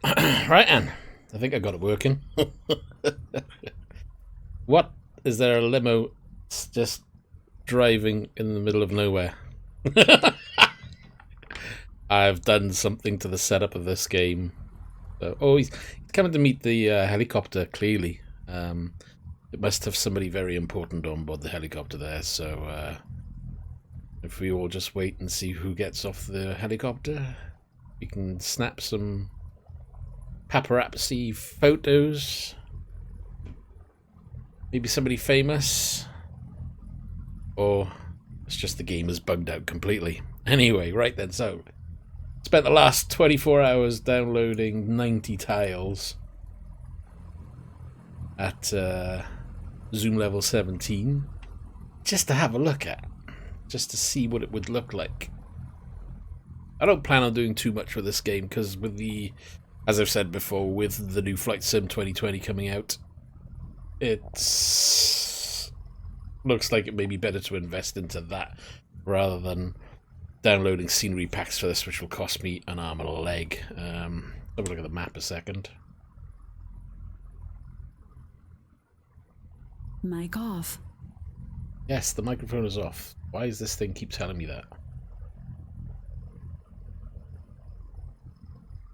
Right, Anne. I think I got it working. What? Is there a limo just driving in the middle of nowhere? I've done something to the setup of this game. He's coming to meet the helicopter, clearly. It must have somebody very important on board the helicopter there, so if we all just wait and see who gets off the helicopter, we can snap some paparazzi photos. Maybe somebody famous. Or it's just the game is bugged out completely. Anyway, right then, so spent the last 24 hours downloading 90 tiles at zoom level 17 just to have a look at, just to see what it would look like. I don't plan on doing too much with this game because with the, as I've said before, with the new Flight Sim 2020 coming out, it's looks like it may be better to invest into that rather than downloading scenery packs for this, which will cost me an arm and a leg. Have a look at the map a second. Mic off. Yes, the microphone is off. Why does this thing keep telling me that?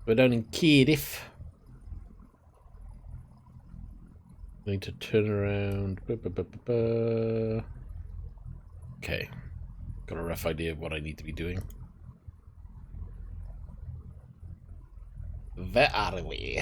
We're down in Cardiff. I need to turn around. Okay. Got a rough idea of what I need to be doing. Where are we?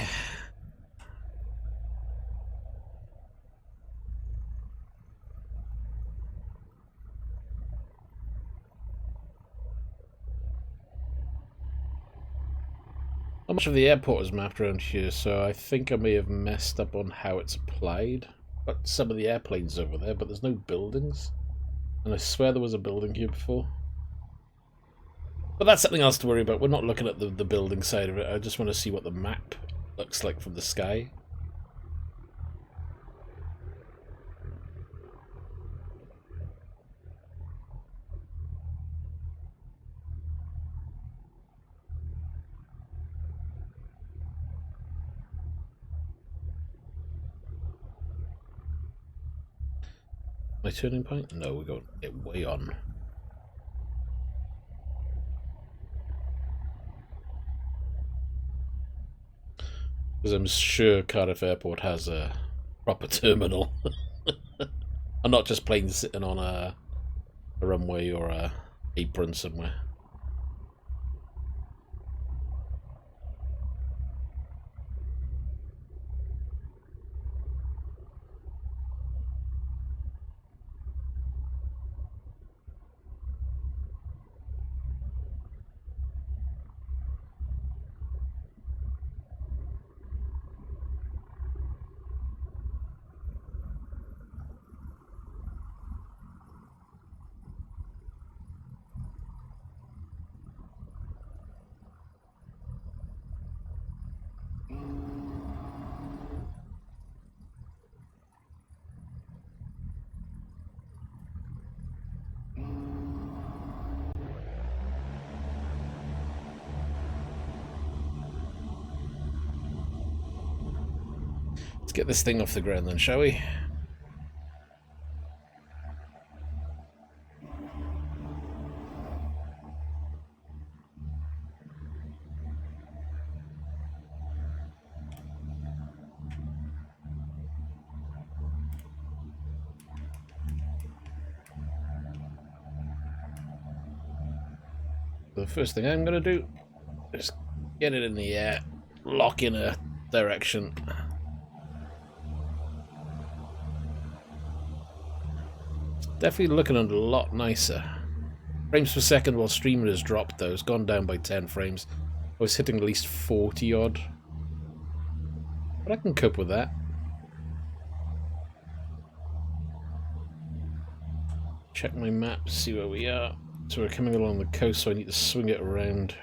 Not much of the airport is mapped around here, so I think I may have messed up on how it's applied. But some of the airplanes over there, but there's no buildings. And I swear there was a building here before. But that's something else to worry about. We're not looking at the building side of it. I just want to see what the map looks like from the sky. My turning point? No, we're going way on. Because I'm sure Cardiff Airport has a proper terminal. And not just planes sitting on a runway or a apron somewhere. Let's get this thing off the ground then, shall we? The first thing I'm going to do is get it in the air, lock in a direction. It's definitely looking a lot nicer. Frames per second while streaming has dropped though. It's gone down by 10 frames. I was hitting at least 40 odd. But I can cope with that. Check my map, see where we are. So we're coming along the coast, so I need to swing it around.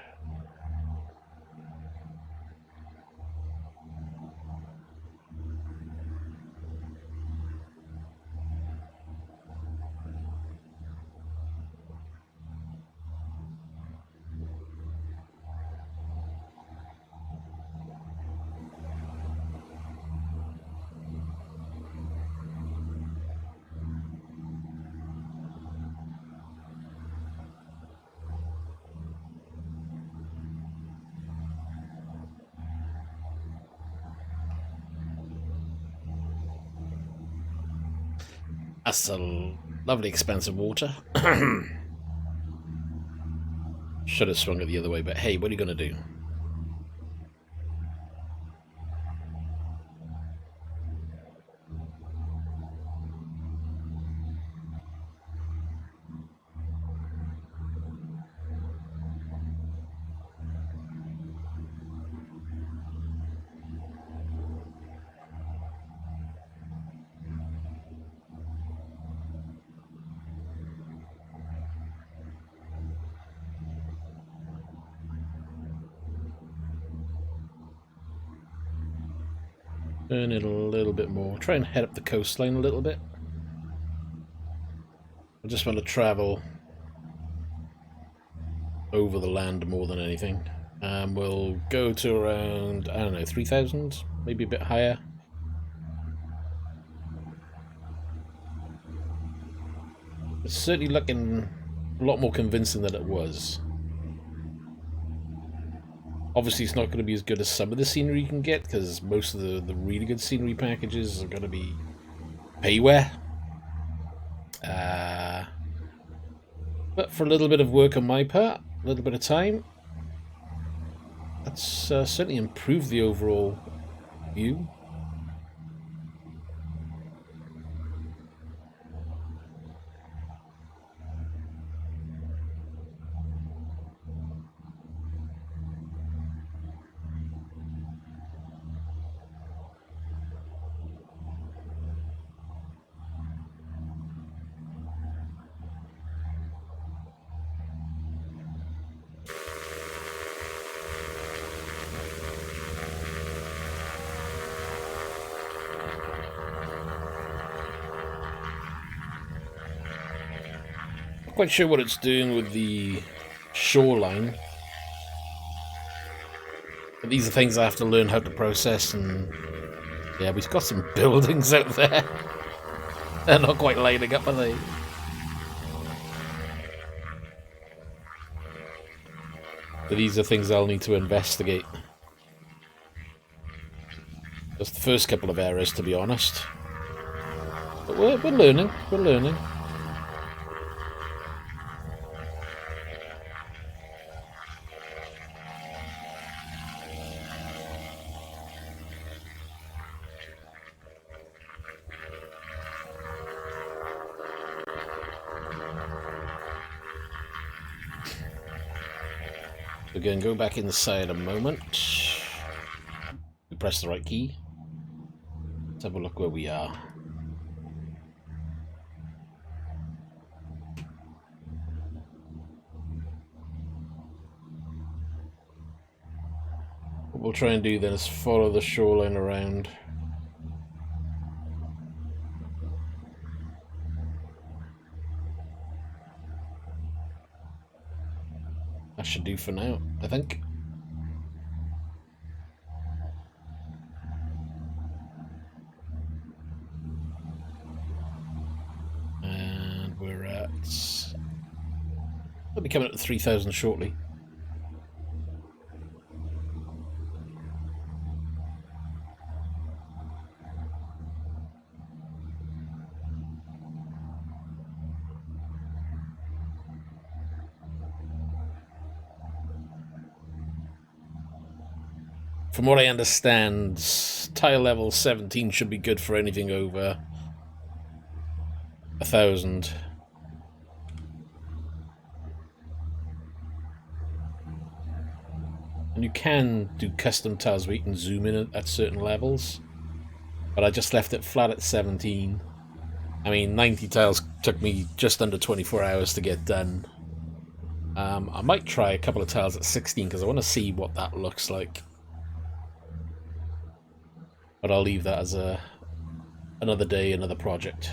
That's a lovely expanse of water. Should have swung it the other way, but hey, what are you going to do? Turn it a little bit more. Try and head up the coastline a little bit. I just want to travel over the land more than anything. We'll go to around, I don't know, 3,000? Maybe a bit higher. It's certainly looking a lot more convincing than it was. Obviously, it's not going to be as good as some of the scenery you can get, because most of the really good scenery packages are going to be payware. But for a little bit of work on my part, a little bit of time, that's certainly improved the overall view. Not quite sure what it's doing with the shoreline. But these are things I have to learn how to process, and yeah, we've got some buildings out there. They're not quite lining up, are they? But these are things I'll need to investigate. Just the first couple of errors, to be honest. But we're learning, we're learning. Again, go back inside a moment. We press the right key. Let's have a look where we are. What we'll try and do then is follow the shoreline around. That should do for now, I think. And we're at... We'll be coming up to 3,000 shortly. From what I understand, tile level 17 should be good for anything over 1,000. And you can do custom tiles where you can zoom in at certain levels, but I just left it flat at 17. I mean, 90 tiles took me just under 24 hours to get done. I might try a couple of tiles at 16 because I want to see what that looks like. But I'll leave that as another day, another project.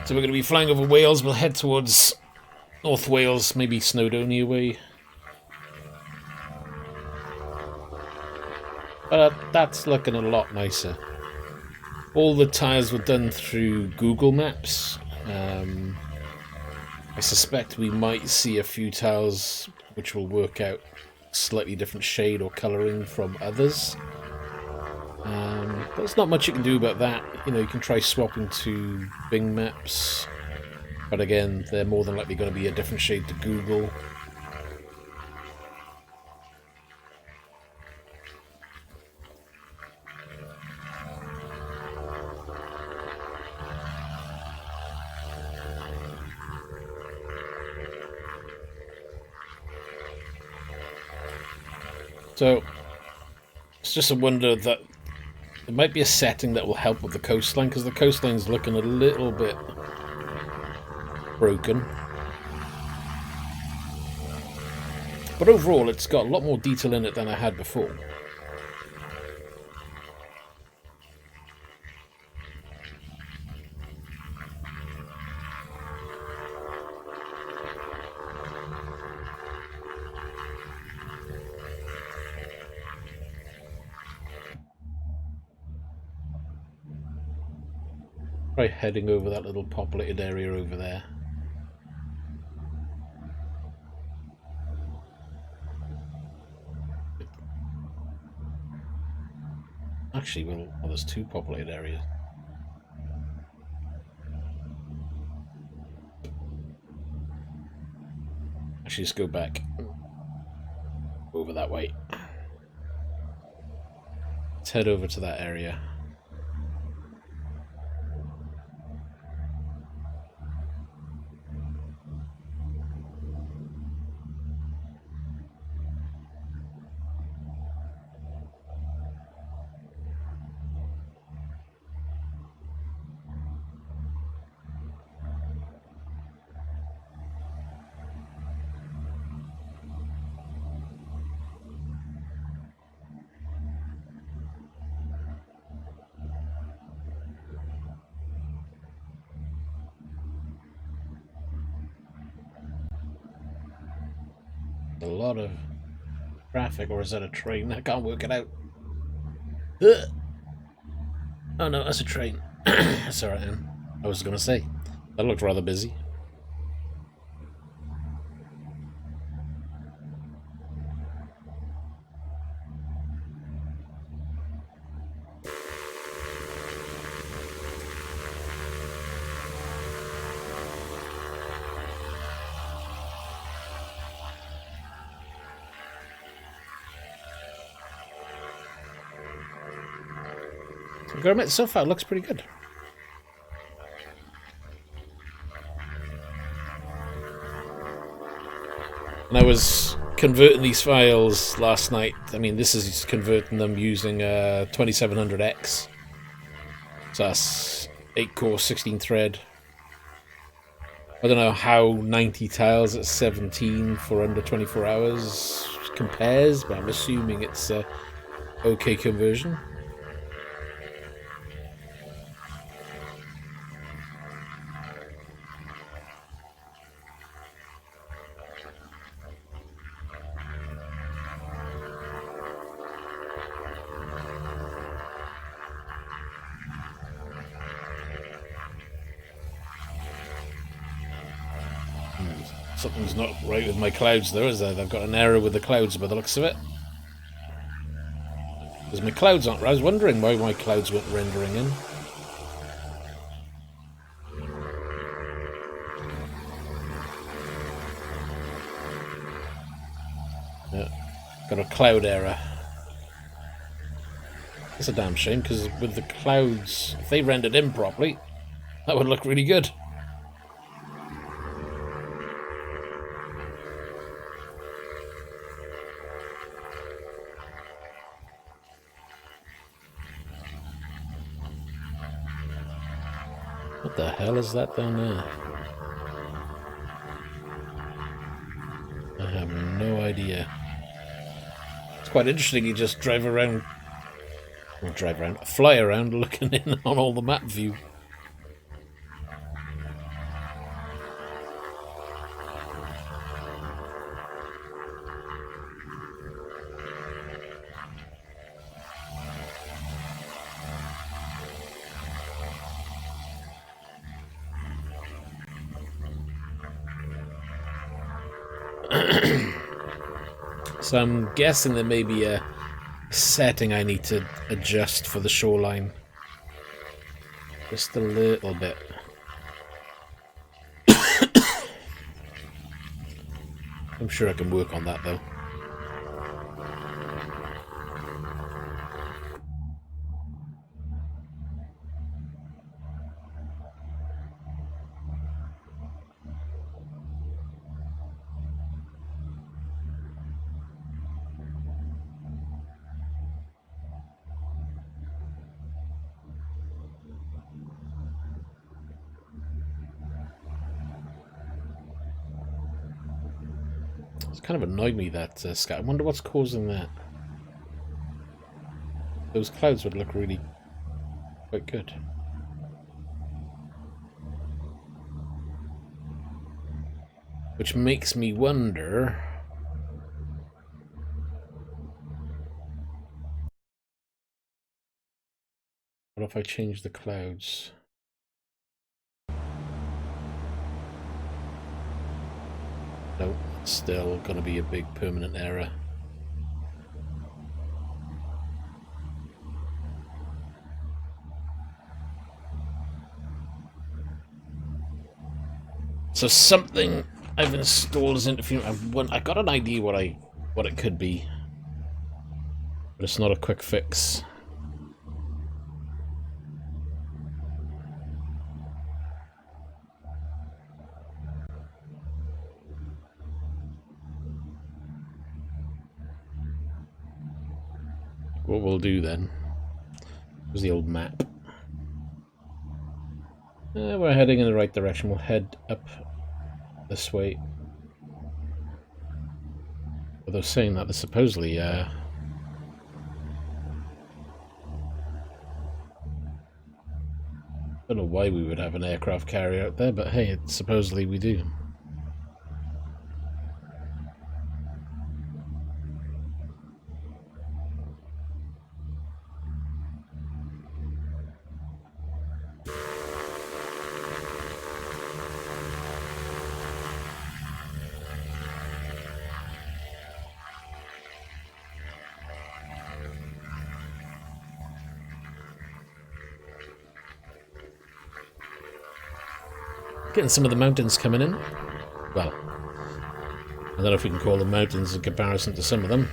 So we're going to be flying over Wales. We'll head towards North Wales, maybe Snowdonia way. But that's looking a lot nicer. All the tiles were done through Google Maps. I suspect we might see a few tiles which will work out slightly different shade or colouring from others. But there's not much you can do about that. You know, you can try swapping to Bing Maps, but again, they're more than likely going to be a different shade to Google. So, it's just a wonder that there might be a setting that will help with the coastline, because the coastline's looking a little bit broken. But overall, it's got a lot more detail in it than I had before. Try heading over that little populated area over there. Actually, well, there's two populated areas. Actually, let's go back over that way. Let's head over to that area. A lot of traffic, or is that a train? I can't work it out. Ugh. Oh no, that's a train. That's alright, then. I was going to say, that looked rather busy. I've got to admit, so far it looks pretty good. And I was converting these files last night. I mean, this is converting them using 2700X. So that's 8 core, 16 thread. I don't know how 90 tiles at 17 for under 24 hours compares, but I'm assuming it's a okay conversion. Something's not right with my clouds though, is there? I've got an error with the clouds by the looks of it. Because my clouds aren't... I was wondering why my clouds weren't rendering in. Yeah, got a cloud error. That's a damn shame, because with the clouds, if they rendered in properly, that would look really good. What the hell is that down there? I have no idea. It's quite interesting, you just drive around, fly around looking in on all the map view. So I'm guessing there may be a setting I need to adjust for the shoreline. Just a little bit. I'm sure I can work on that though. It's kind of annoyed me that sky. I wonder what's causing that. Those clouds would look really quite good. Which makes me wonder... What if I change the clouds? Nope, it's still going to be a big permanent error. So something I've installed as interference. I got an idea what it could be, but it's not a quick fix. What we'll do then is the old map. We're heading in the right direction. We'll head up this way. Although saying that, there's supposedly don't know why we would have an aircraft carrier out there, but hey, supposedly we do. Getting some of the mountains coming in. Well, I don't know if we can call them mountains in comparison to some of them.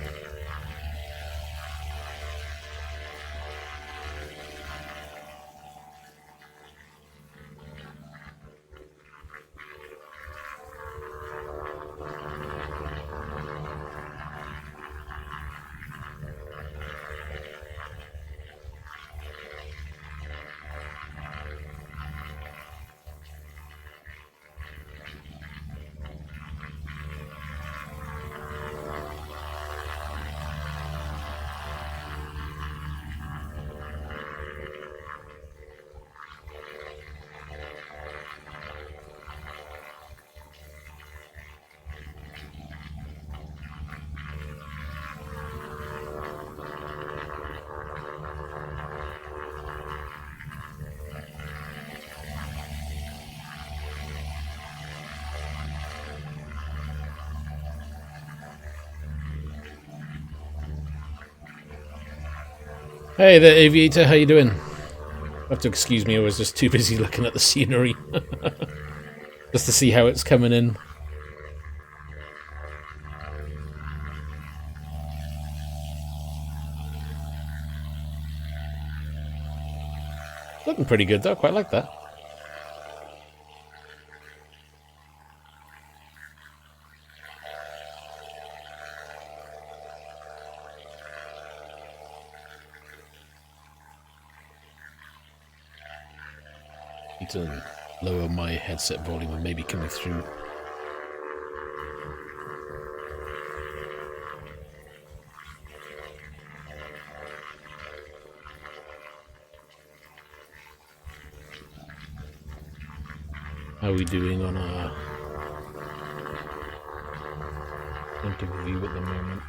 Hey there, Aviator, how you doing? You have to excuse me, I was just too busy looking at the scenery. Just to see how it's coming in. Looking pretty good though, quite like that. Need to lower my headset volume and maybe coming through. How are we doing on our point of view at the moment?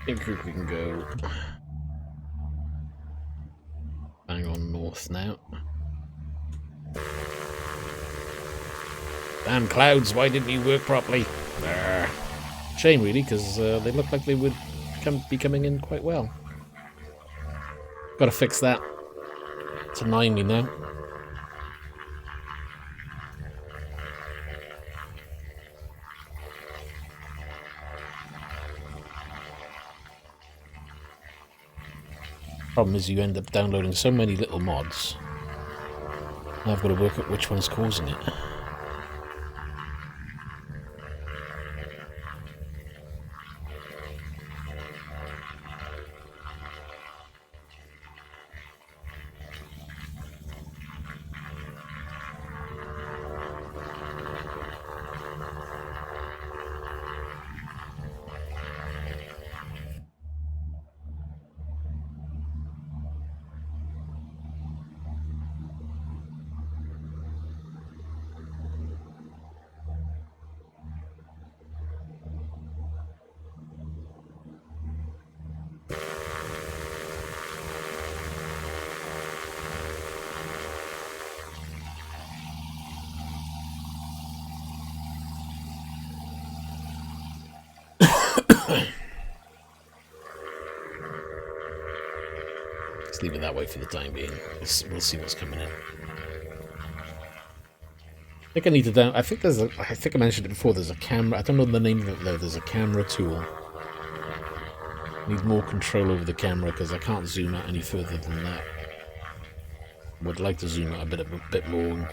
I think we can go north now. Damn clouds, why didn't you work properly? Arrgh. Shame really, because they look like they would be coming in quite well. Gotta fix that. It's annoying me now. Problem is you end up downloading so many little mods. Now I've got to work out which one's causing it. Let's leave it that way for the time being. We'll see what's coming in. I think I need to I think I mentioned it before. There's a camera. I don't know the name of it though. There's a camera tool. Need more control over the camera because I can't zoom out any further than that. Would like to zoom out a bit more and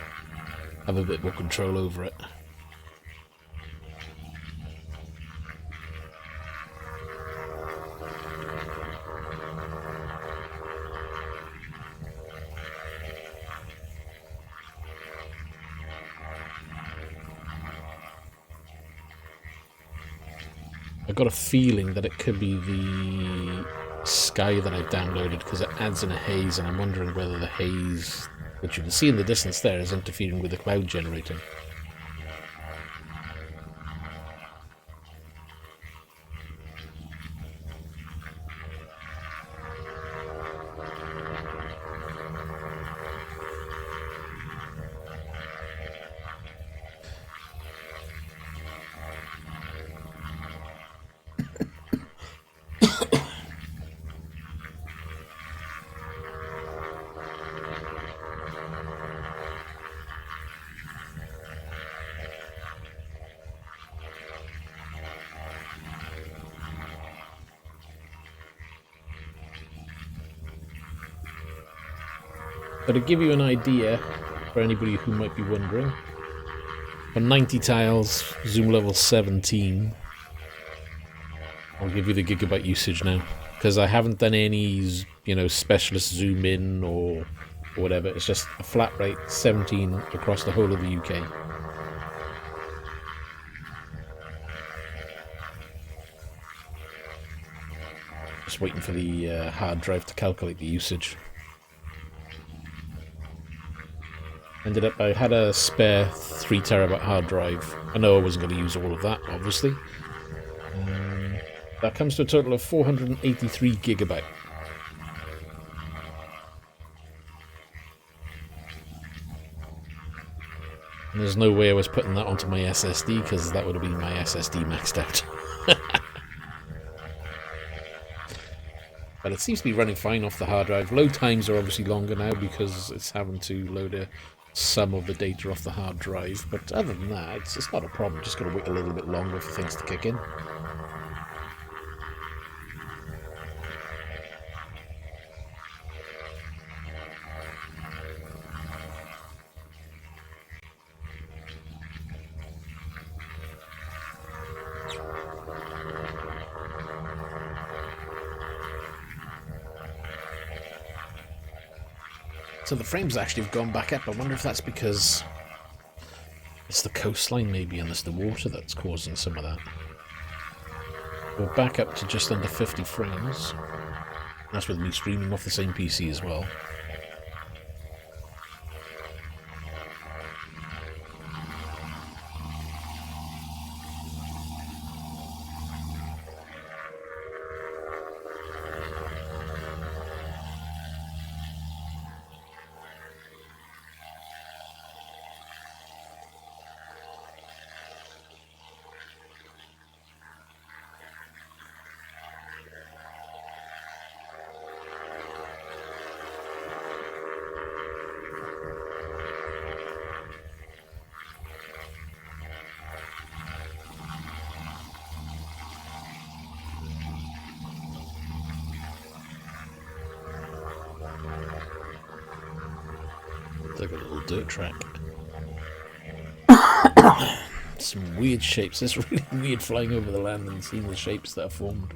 have a bit more control over it. I got a feeling that it could be the sky that I've downloaded because it adds in a haze, and I'm wondering whether the haze, which you can see in the distance there, is interfering with the cloud generator. But to give you an idea, for anybody who might be wondering, for 90 tiles, zoom level 17, I'll give you the gigabyte usage now, because I haven't done any, specialist zoom in or whatever. It's just a flat rate 17 across the whole of the UK. Just waiting for the hard drive to calculate the usage. I had a spare 3 terabyte hard drive. I know I wasn't going to use all of that, obviously. That comes to a total of 483 gigabyte. And there's no way I was putting that onto my SSD, because that would have been my SSD maxed out. But it seems to be running fine off the hard drive. Load times are obviously longer now because it's having to load some of the data off the hard drive, but other than that, it's not a problem. Just got to wait a little bit longer for things to kick in. So the frames actually have gone back up. I wonder if that's because it's the coastline maybe, and it's the water that's causing some of that. We're back up to just under 50 frames. That's with me streaming off the same PC as well. like a little dirt track. Some weird shapes. It's really weird flying over the land and seeing the shapes that are formed.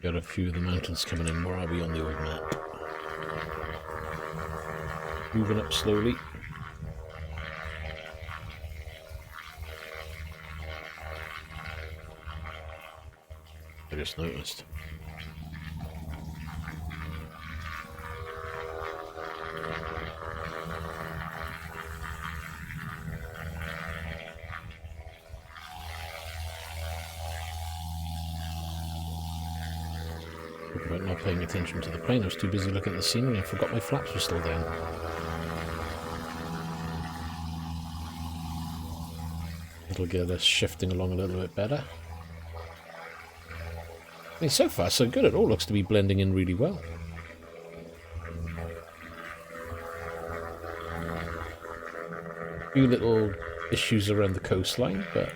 Got a few of the mountains coming in. Where are we on the old map? Moving up slowly. I just noticed. About not paying attention to the plane. I was too busy looking at the scenery and forgot my flaps were still down. It'll get us shifting along a little bit better. I mean, so far so good. It all looks to be blending in really well. A few little issues around the coastline, but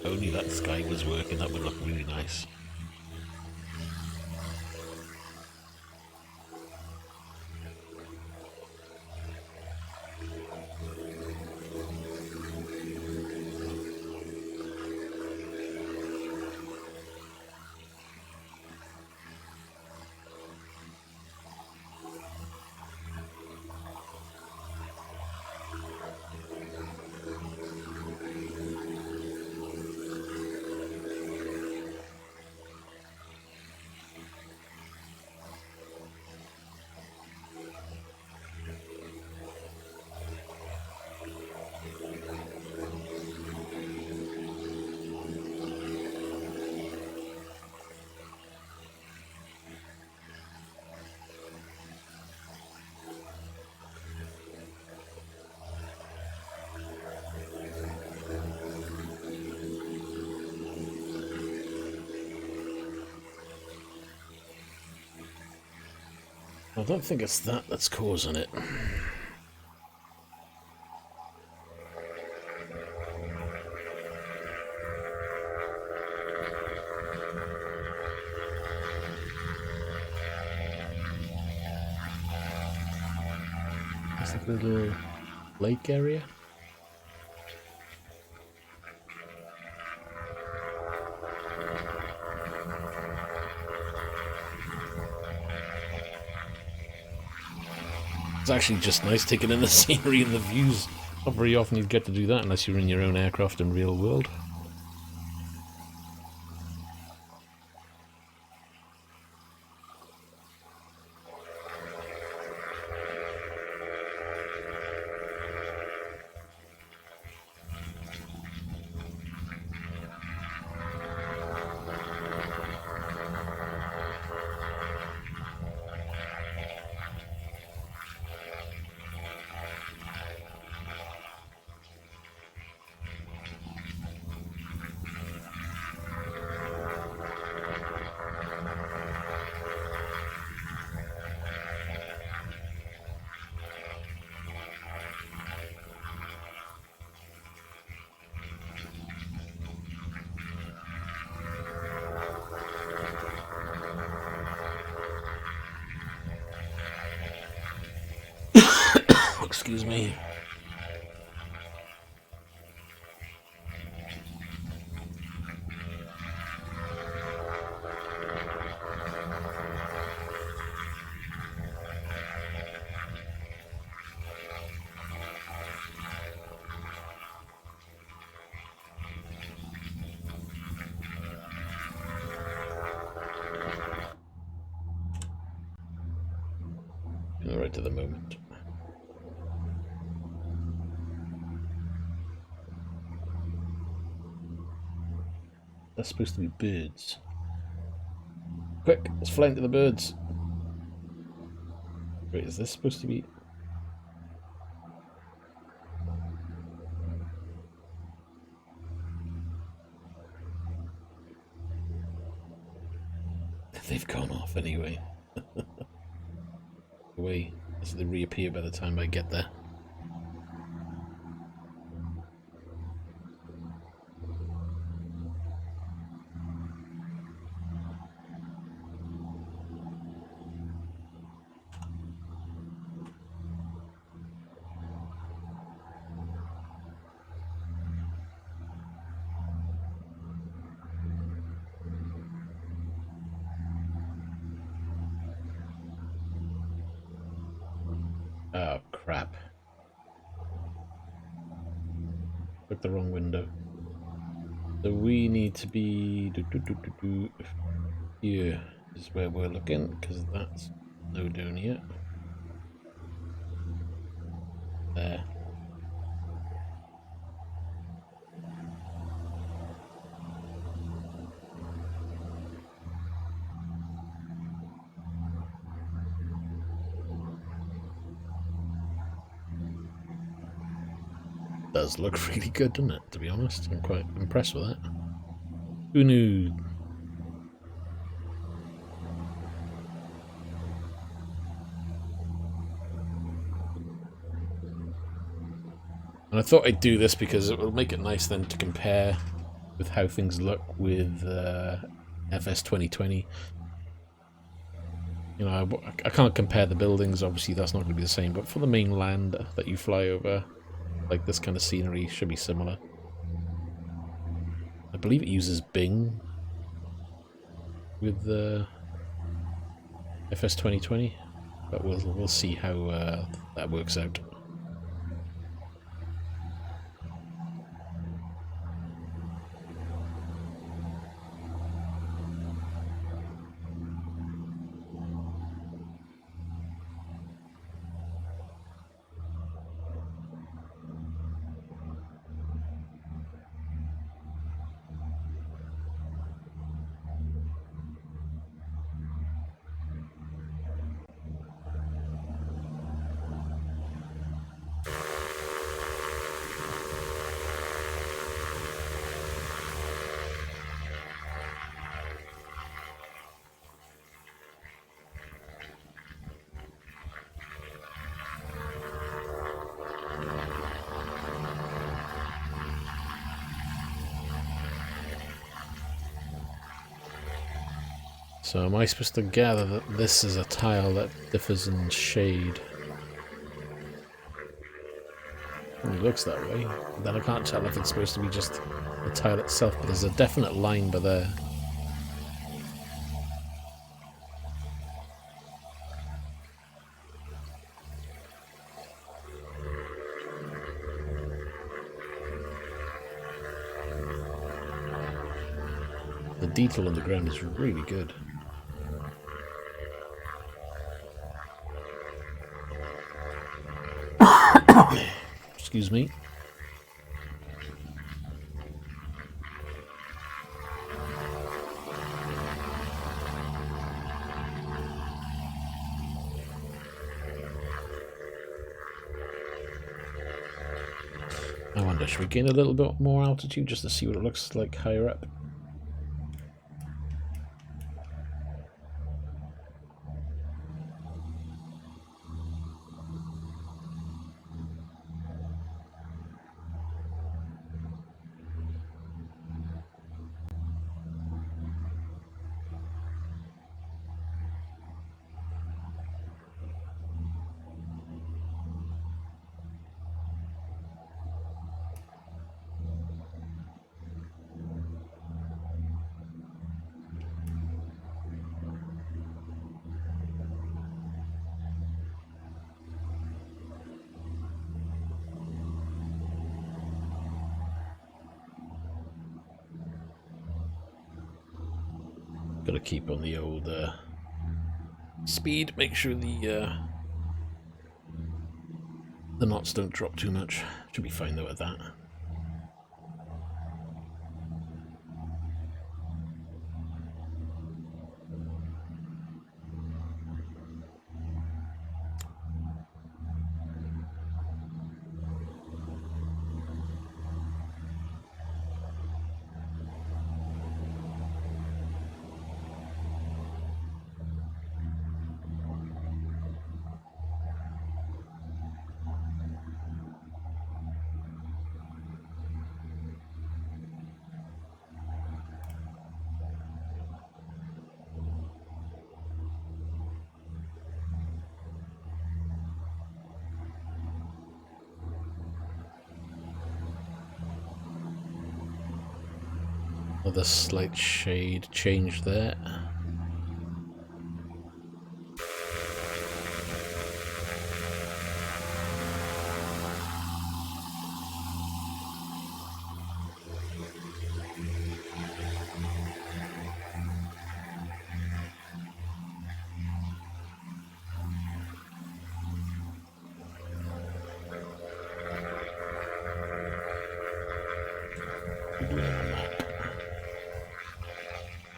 only that sky was working, that would look really nice. I don't think it's that that's causing it. It's like a little lake area. It's actually just nice taking in the scenery and the views. Not very often you'd get to do that unless you're in your own aircraft in real world. Excuse me. Right to the moment. That's supposed to be birds. Quick, let's fly into the birds. Wait, is this supposed to be... They've gone off anyway. Wait, so they reappear by the time I get there. Oh, crap. Click the wrong window. So we need to be... Here is where we're looking, because that's no down here. There. Does look really good, doesn't it, to be honest? I'm quite impressed with that. Who knew? And I thought I'd do this because it will make it nice then to compare with how things look with FS 2020. You know, I can't compare the buildings, obviously that's not going to be the same, but for the main land that you fly over, like this kind of scenery should be similar. I believe it uses Bing with the FS 2020, but we'll see how that works out. So am I supposed to gather that this is a tile that differs in shade? It looks that way. Then I can't tell if it's supposed to be just the tile itself, but there's a definite line by there. The detail on the ground is really good. Excuse me. I wonder, should we gain a little bit more altitude just to see what it looks like higher up? Gotta keep on the old speed, make sure the knots don't drop too much. Should be fine though at that. Another slight shade change there.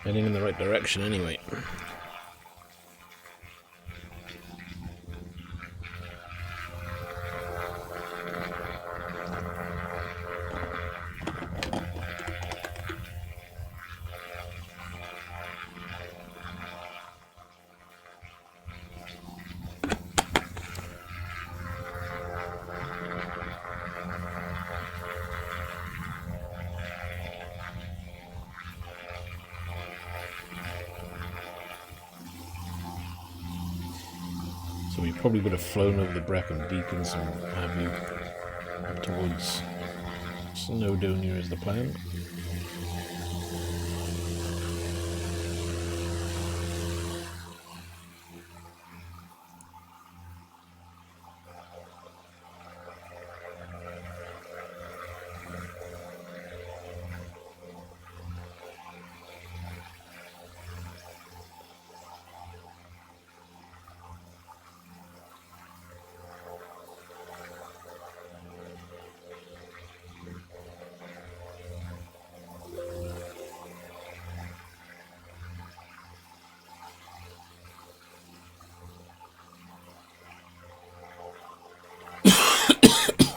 Heading in the right direction anyway. So we probably would have flown over the Brecon beacons and have you up towards Snowdonia as the plan.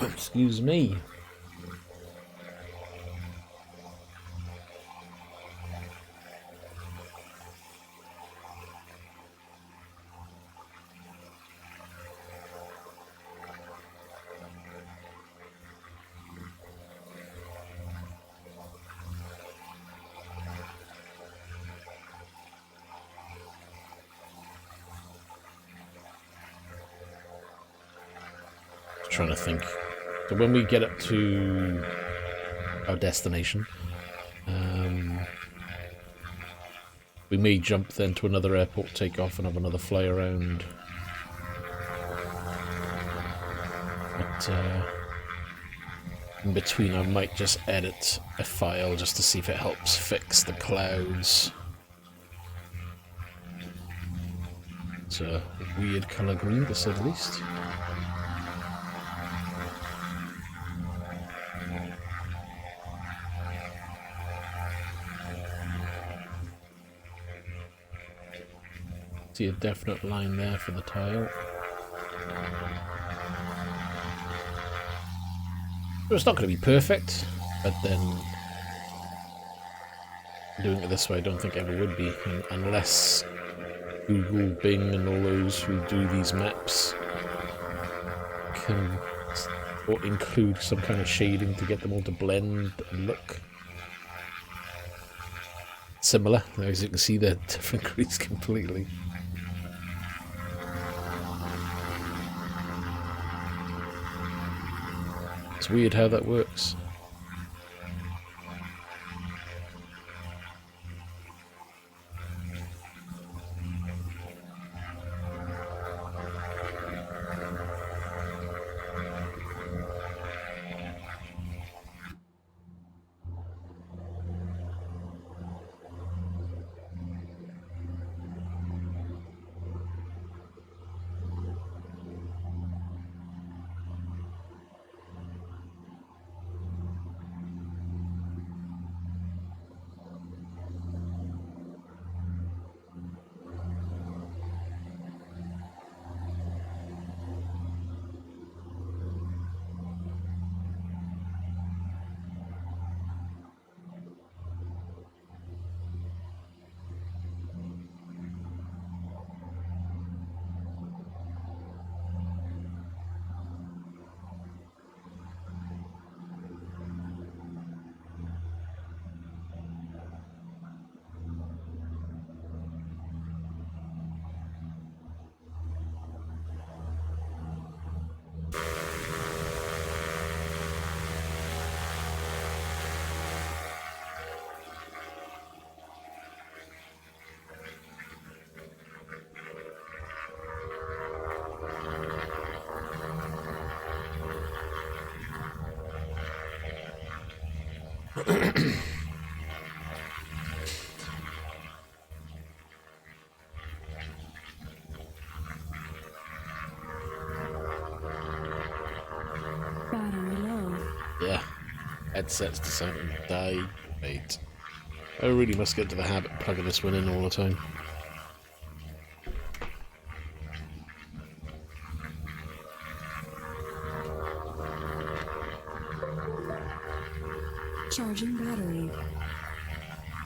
Excuse me. Trying to think. So when we get up to our destination, we may jump then to another airport, take off and have another fly around. But in between I might just edit a file just to see if it helps fix the clouds. It's a weird colour green to say the least. See a definite line there for the tile. So it's not going to be perfect, but then doing it this way I don't think ever would be, unless Google, Bing and all those who do these maps can or include some kind of shading to get them all to blend and look similar. As you can see, they're different greens completely. It's weird how that works. Battery low. Yeah, headset's deciding to die. Wait. I really must get to the habit of plugging this one in all the time. Charging battery.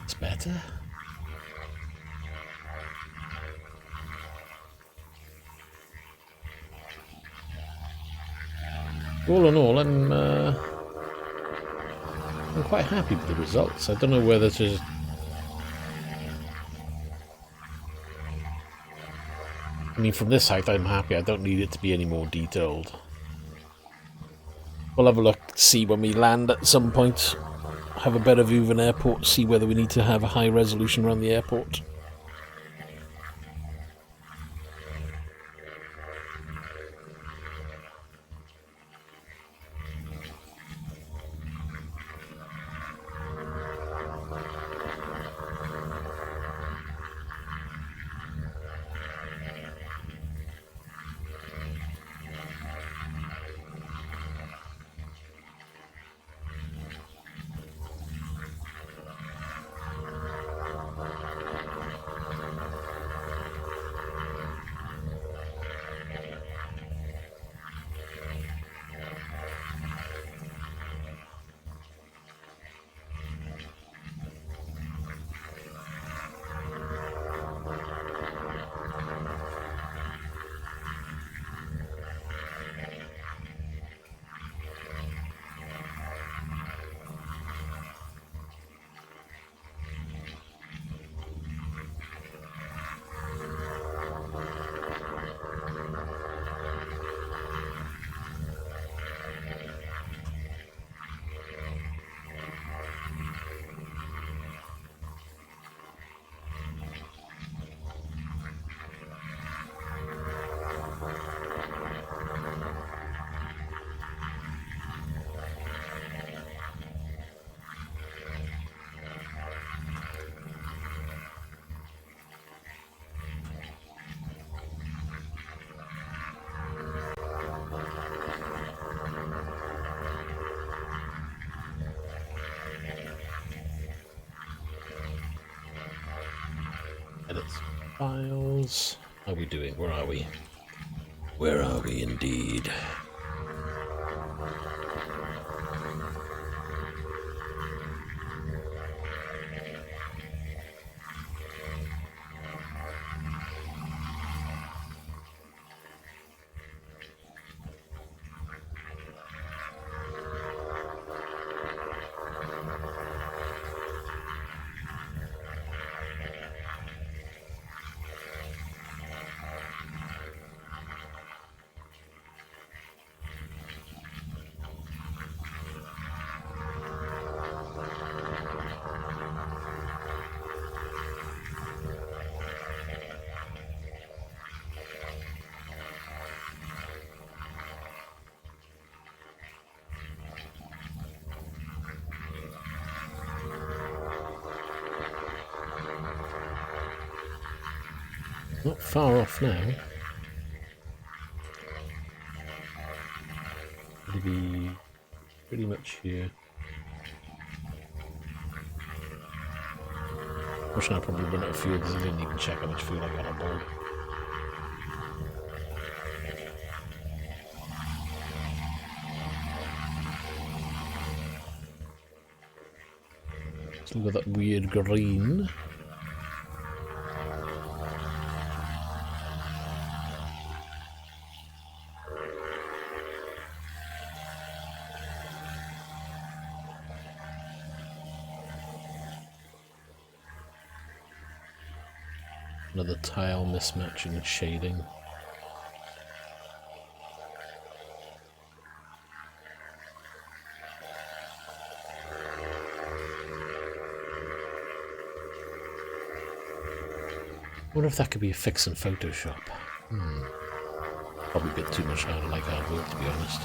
It's better. All in all, I'm quite happy with the results. I don't know whether to... I mean, from this height, I'm happy. I don't need it to be any more detailed. We'll have a look, see when we land at some point. Have a better view of an airport, see whether we need to have a high resolution around the airport. Edits. Files. How are we doing? Where are we? Where are we indeed? Not far off now. It'll be pretty much here. Wishing I probably run out of fuel because I didn't even check how much fuel I got on board. Still got that weird green. Another tile mismatching shading. I wonder if that could be a fix in Photoshop. Probably a bit too much harder like hard work, to be honest.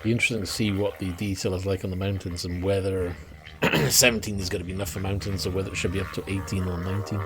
Be interesting to see what the detail is like on the mountains and whether 17 is going to be enough for mountains or whether it should be up to 18 or 19.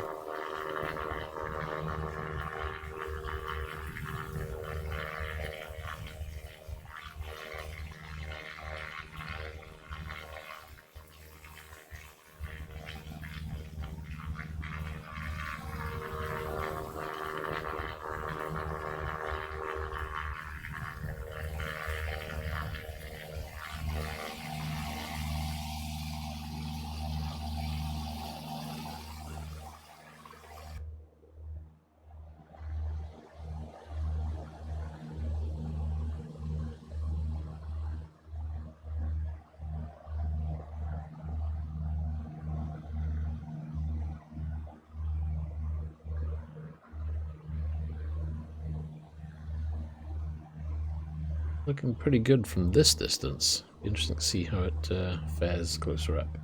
Looking pretty good from this distance. Interesting to see how it fares closer up.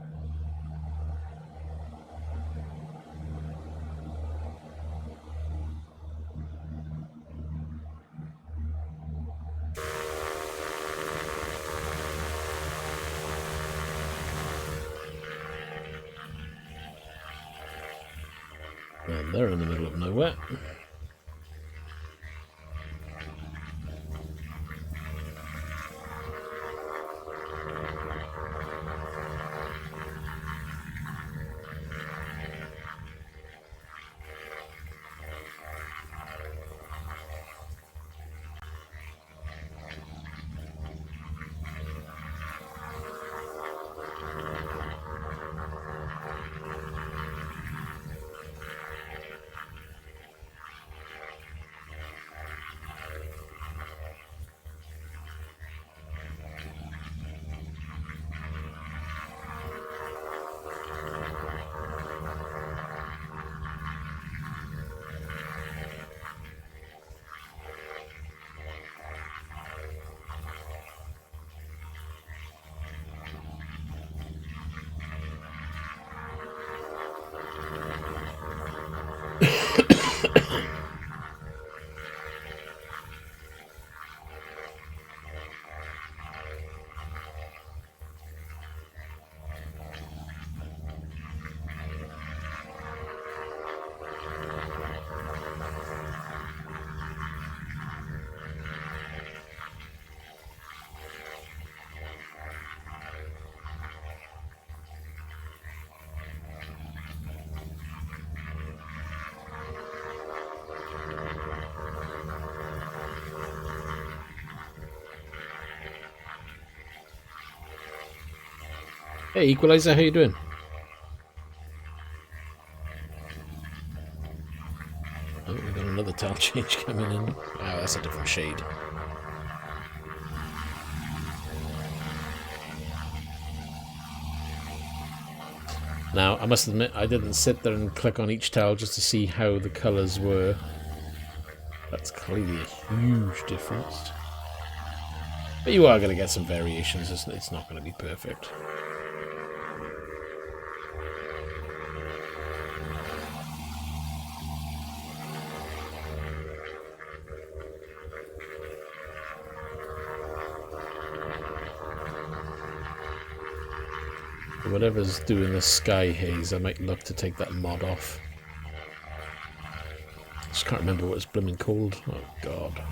And they're in the middle of nowhere. Hey, Equalizer, how you doing? Oh, we've got another tile change coming in. Oh, that's a different shade. Now, I must admit, I didn't sit there and click on each tile just to see how the colours were. That's clearly a huge difference. But you are going to get some variations, isn't it? It's not going to be perfect. Whatever's doing the sky haze, I might look to take that mod off. Just can't remember what it's blooming called. Oh god.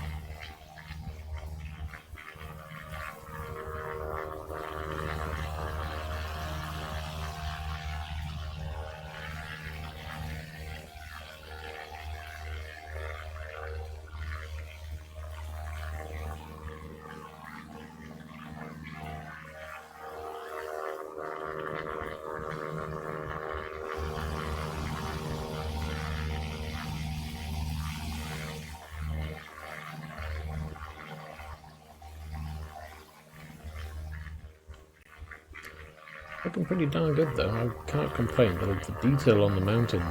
Looking pretty darn good though, I can't complain. The detail on the mountain,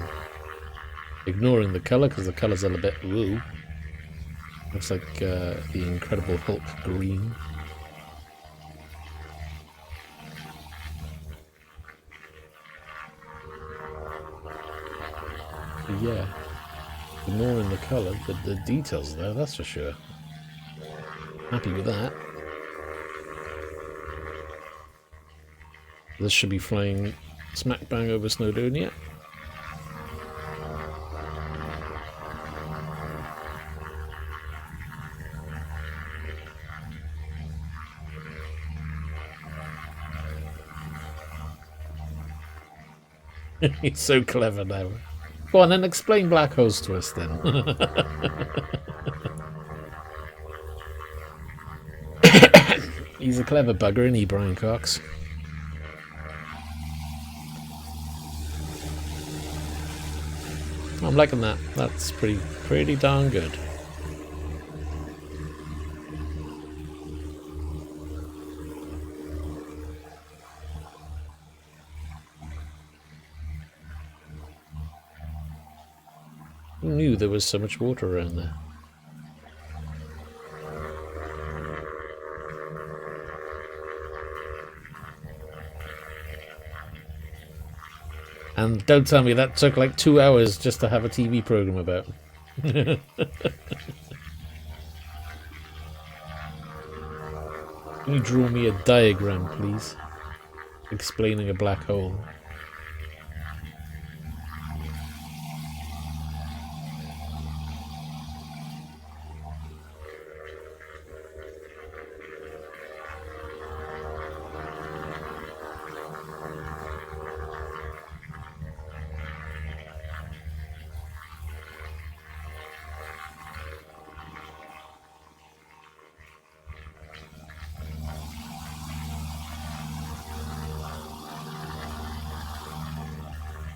ignoring the colour because the colours are a bit woo. Looks like the Incredible Hulk green. But yeah, ignoring the colour, the details there, that's for sure. Happy with that. This should be flying smack bang over Snowdonia. He's so clever now. Go on and explain black holes to us then. He's a clever bugger, isn't he, Brian Cox? I'm liking that. That's pretty darn good. Who knew there was so much water around there? And don't tell me that took like 2 hours just to have a TV program about. Can you draw me a diagram, please? Explaining a black hole.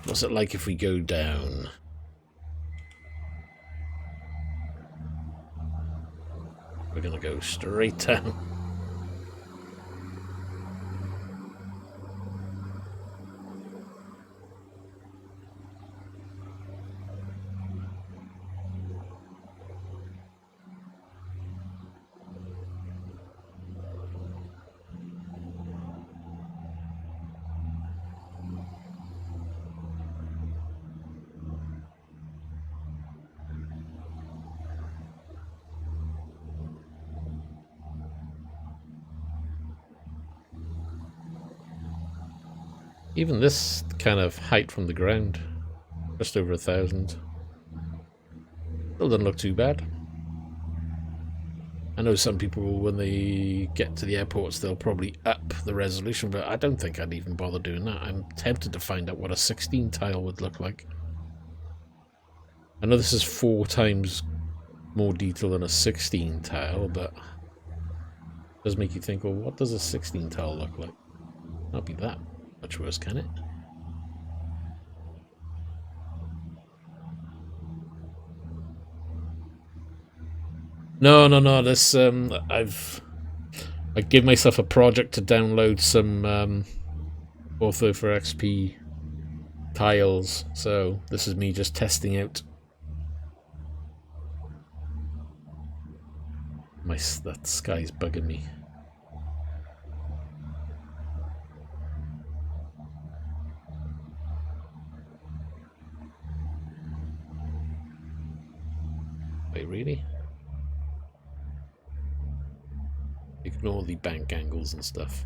What's it like if we go down? We're gonna go straight down. Even this kind of height from the ground, just over 1,000, still doesn't look too bad. I know some people, when they get to the airports, they'll probably up the resolution, but I don't think I'd even bother doing that. I'm tempted to find out what a 16 tile would look like. I know this is 4 times more detail than a 16 tile, but it does make you think, well, what does a 16 tile look like? Not be that much worse, can it? No. This I give myself a project to download some ortho4xp tiles, so this is me just testing out. That sky's bugging me. Wait, really? Ignore the bank angles and stuff.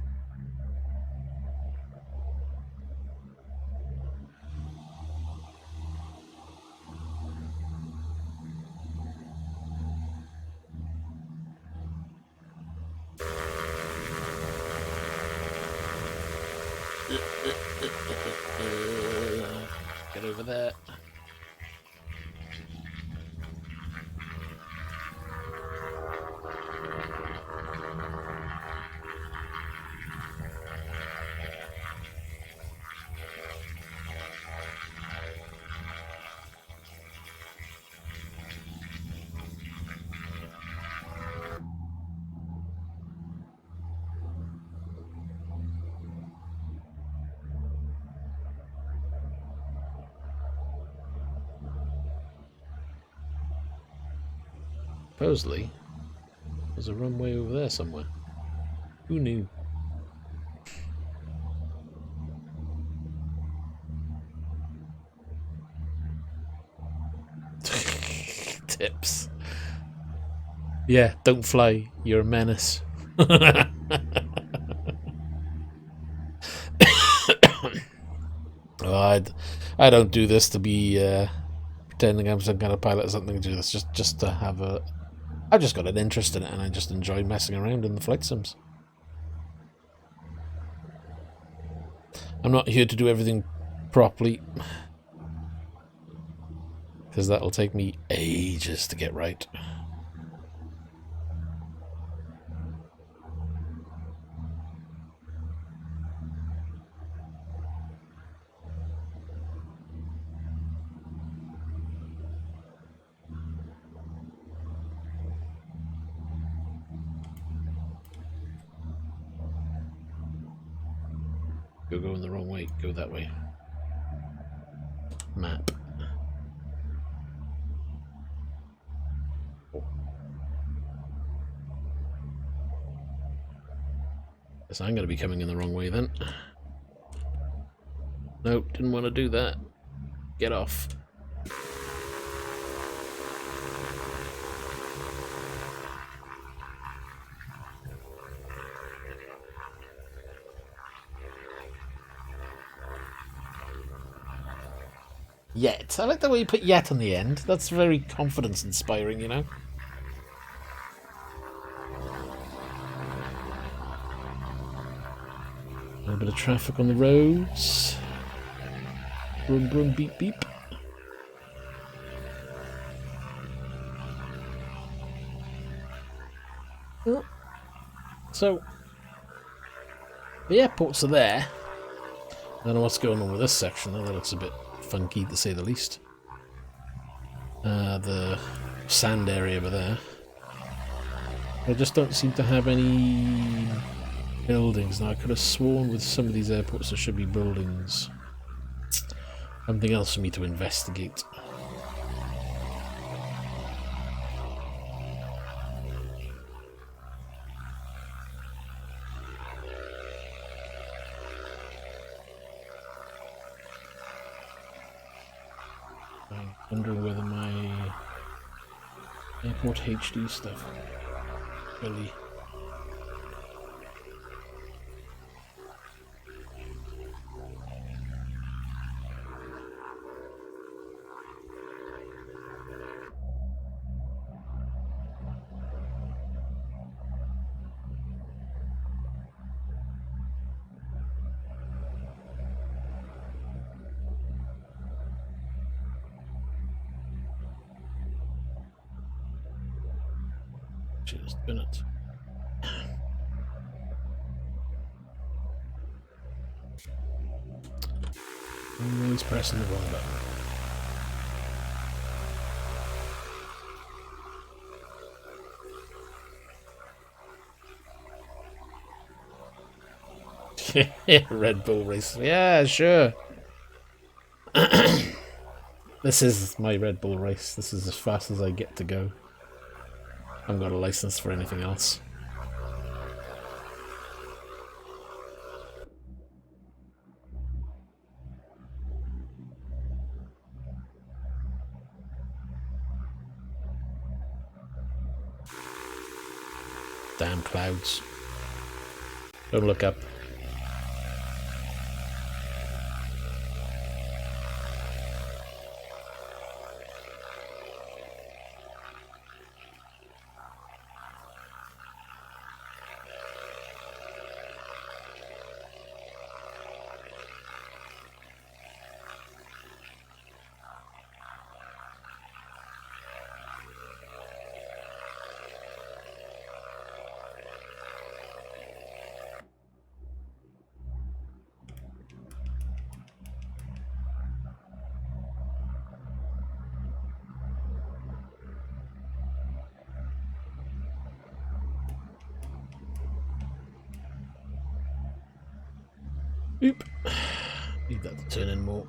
Get over there. Supposedly, there's a runway over there somewhere. Who knew? Tips. Yeah, don't fly. You're a menace. I don't do this to be pretending I'm some kind of pilot or something. Do this just to have a. I've just got an interest in it, and I just enjoy messing around in the flight sims. I'm not here to do everything properly, because that'll take me ages to get right. You're going the wrong way. Go that way. Map. Oh. Guess I'm going to be coming in the wrong way then. Nope, didn't want to do that. Get off. Yet. I like the way you put yet on the end. That's very confidence inspiring, you know? A little bit of traffic on the roads. Brum brum beep beep. So, the airports are there. I don't know what's going on with this section, though. That looks a bit funky, to say the least. The sand area over there. I just don't seem to have any buildings. Now, I could have sworn with some of these airports there should be buildings. Something else for me to investigate. I'm wondering whether my airport HD stuff really. Just a minute. Always pressing the wrong button. Red Bull race. Yeah, sure. This is my Red Bull race. This is as fast as I get to go. I haven't got a license for anything else. Damn clouds. Don't look up. Oop. Need that to turn in more.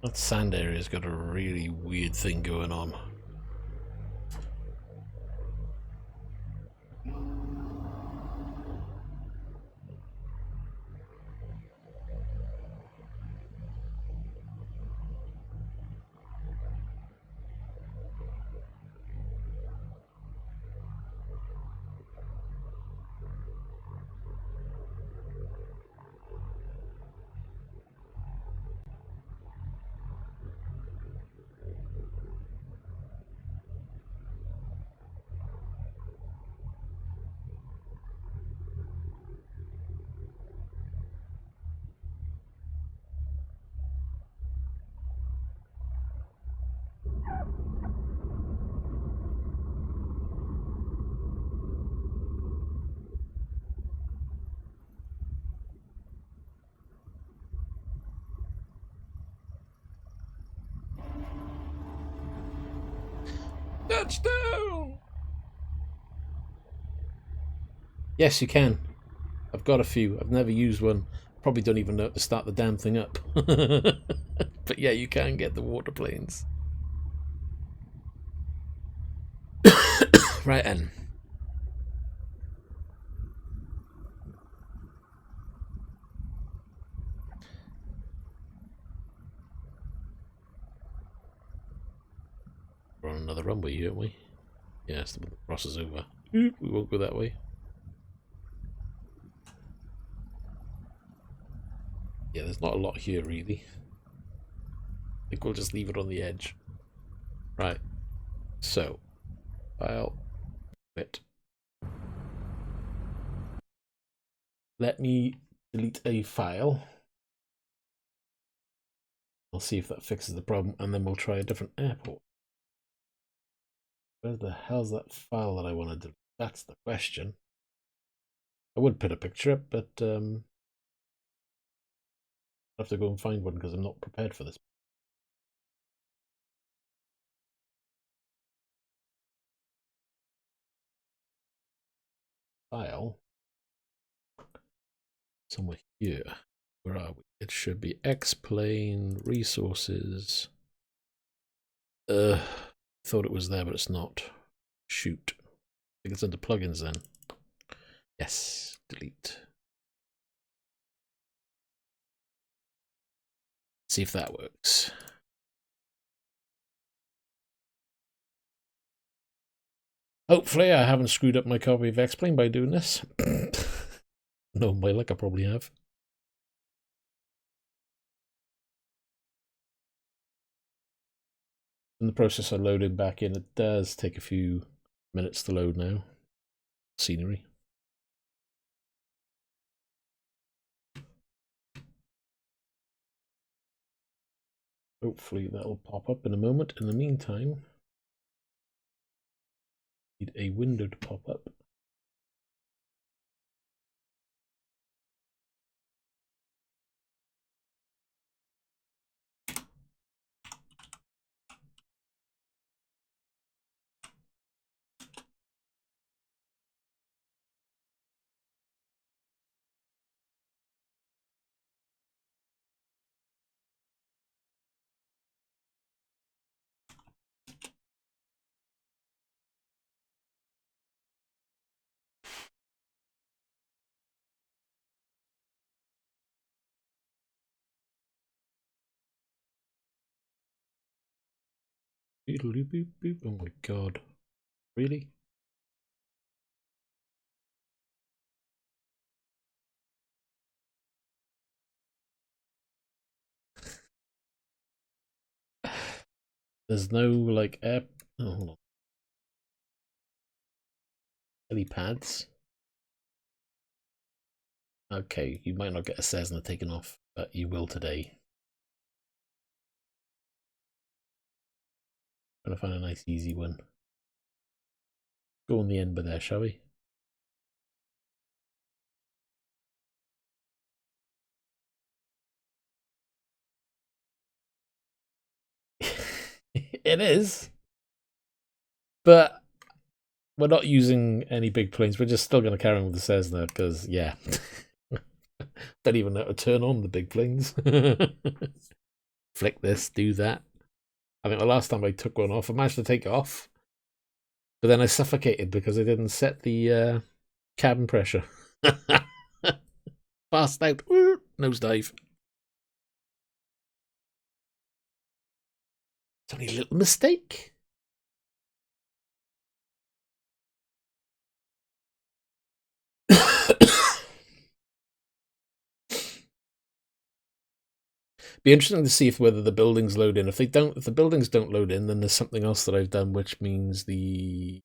That sand area's got a really weird thing going on. Touchdown! Yes, you can. I've got a few. I've never used one. Probably don't even know how to start the damn thing up. But yeah, you can get the water planes. Right then. We're on another runway, aren't we? Yeah, it's the one that crosses over. We won't go that way. Yeah, there's not a lot here, really. I think we'll just leave it on the edge. Right. So, file, quit. Let me delete a file. I'll see if that fixes the problem, and then we'll try a different airport. Where the hell's that file that I want to delete? That's the question. I would put a picture up, but I'll have to go and find one because I'm not prepared for this. File. Somewhere here. Where are we? It should be xplane resources. Thought it was there, but it's not. Shoot. I think it's under plugins then. Yes, delete. See if that works. Hopefully I haven't screwed up my copy of xplane by doing this. No, my luck, I probably have. In the process of loading back in, it does take a few minutes to load now. Scenery. Hopefully that'll pop up in a moment. In the meantime, need a window to pop up. Oh my god. Really? There's no like air. Oh, hold on. Helipads. Okay, you might not get a Cessna taken off, but you will today. Trying to find a nice easy one. Go on the end by there, shall we? It is. But we're not using any big planes. We're just still going to carry on with the Cessna because, yeah. Don't even know how to turn on the big planes. flick this, do that. I think the last time I took one off, I managed to take it off, but then I suffocated because I didn't set the cabin pressure. Passed out. Nosedive. It's only a little mistake. Be interesting to see if whether the buildings load in. If the buildings don't load in, then there's something else that I've done, which means the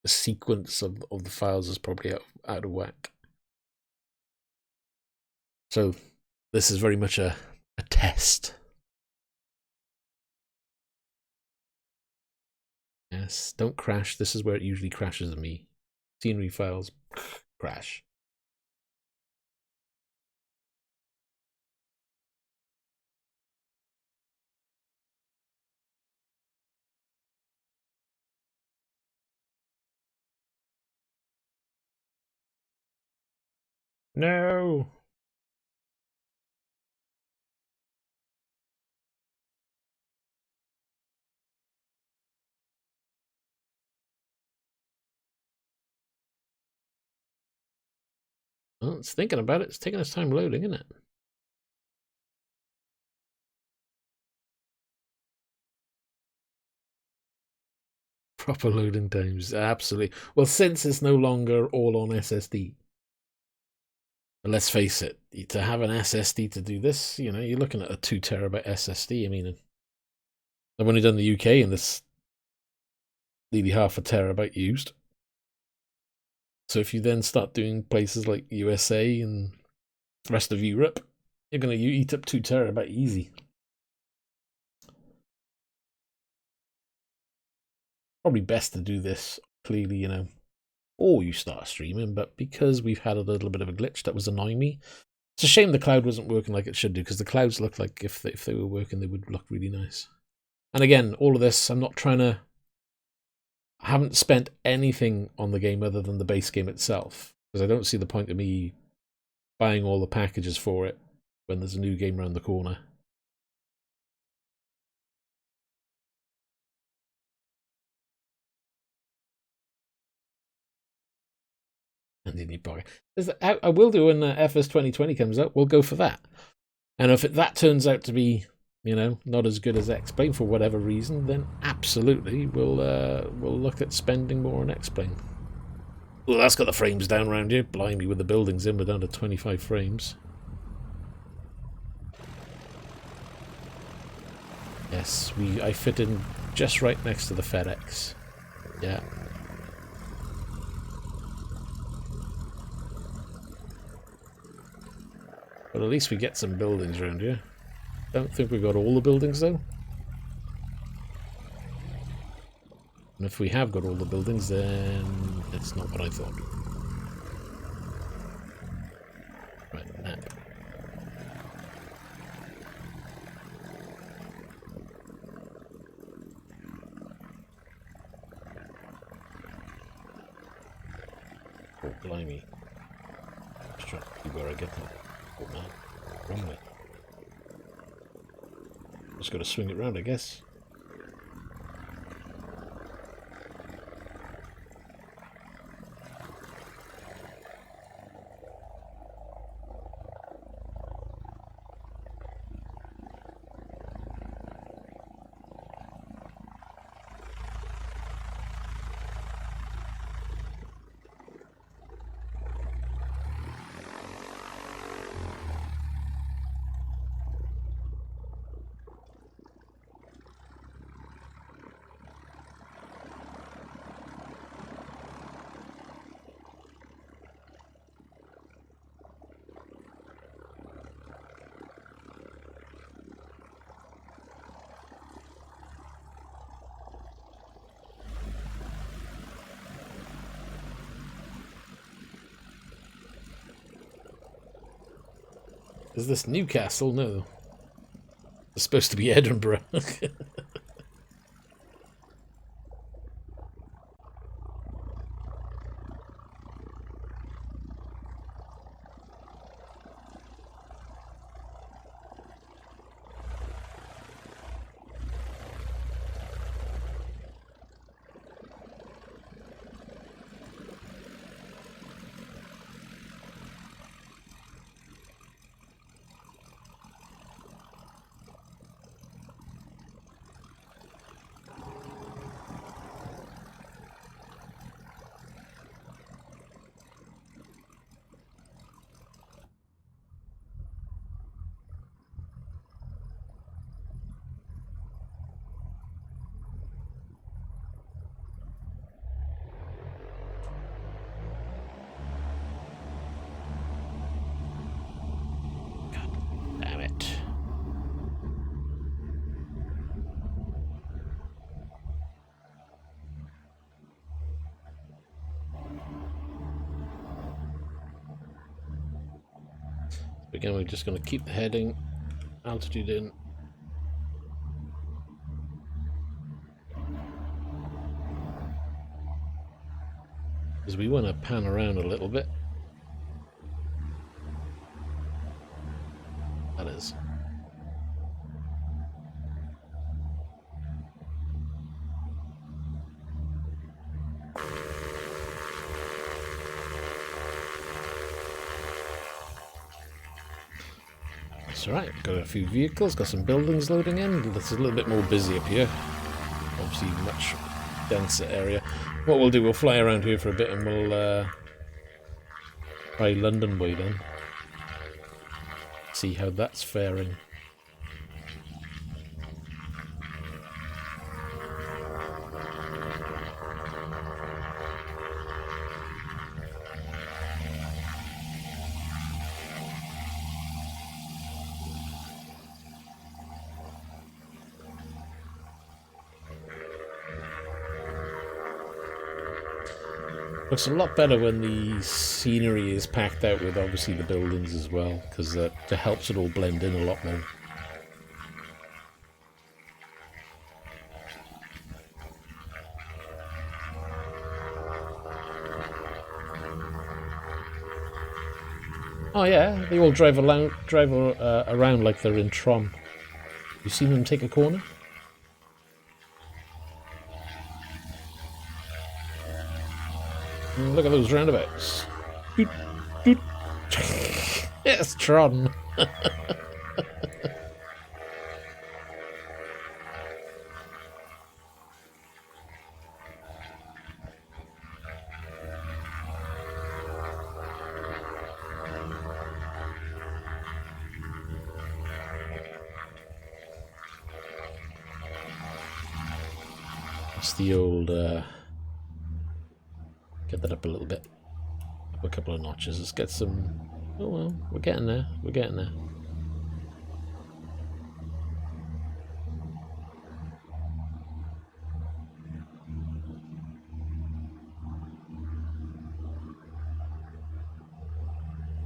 sequence of the files is probably out of whack. So this is very much a test. Yes, don't crash. This is where it usually crashes me. Scenery files crash. No. Well, it's thinking about it. It's taking its time loading, isn't it? Proper loading times, absolutely. Well, since it's no longer all on SSD. But let's face it, to have an SSD to do this, you're looking at a 2 terabyte SSD. I mean, I've only done the UK and there's nearly half a terabyte used. So if you then start doing places like USA and the rest of Europe, you're going to eat up 2 terabyte easy. Probably best to do this clearly, or you start streaming, but because we've had a little bit of a glitch that was annoying me, it's a shame the cloud wasn't working like it should do, because the clouds look like if they were working, they would look really nice. And again, all of this, I haven't spent anything on the game other than the base game itself, because I don't see the point of me buying all the packages for it when there's a new game around the corner. And in your pocket. I will do when FS 2020 comes out. We'll go for that. And if that turns out to be, not as good as xplane for whatever reason, then absolutely we'll look at spending more on xplane. Well, that's got the frames down around here. Blimey, with the buildings in, we're down to 25 frames. Yes, I fit in just right next to the FedEx. Yeah. But at least we get some buildings around here. Don't think we got all the buildings though. And if we have got all the buildings, then it's not what I thought. Right, map. Oh, blimey. Just trying to see where I get them. Oh man, wrong way. Just got to swing it round, I guess. Is this Newcastle? No. It's supposed to be Edinburgh. Again, we're just going to keep the heading, altitude in. Because we want to pan around a little bit. That is. That's alright, got a few vehicles, got some buildings loading in. It's a little bit more busy up here. Obviously much denser area. What we'll do, we'll fly around here for a bit and we'll try London way then. See how that's faring. Looks a lot better when the scenery is packed out with obviously the buildings as well, because that helps it all blend in a lot more. Oh yeah, they all drive around like they're in Tron. You seen them take a corner? Look at those roundabouts. Doot, doot. Yes, Tron. That's the old... Get that up a little bit. Up a couple of notches. Let's get some... Oh well, we're getting there. We're getting there.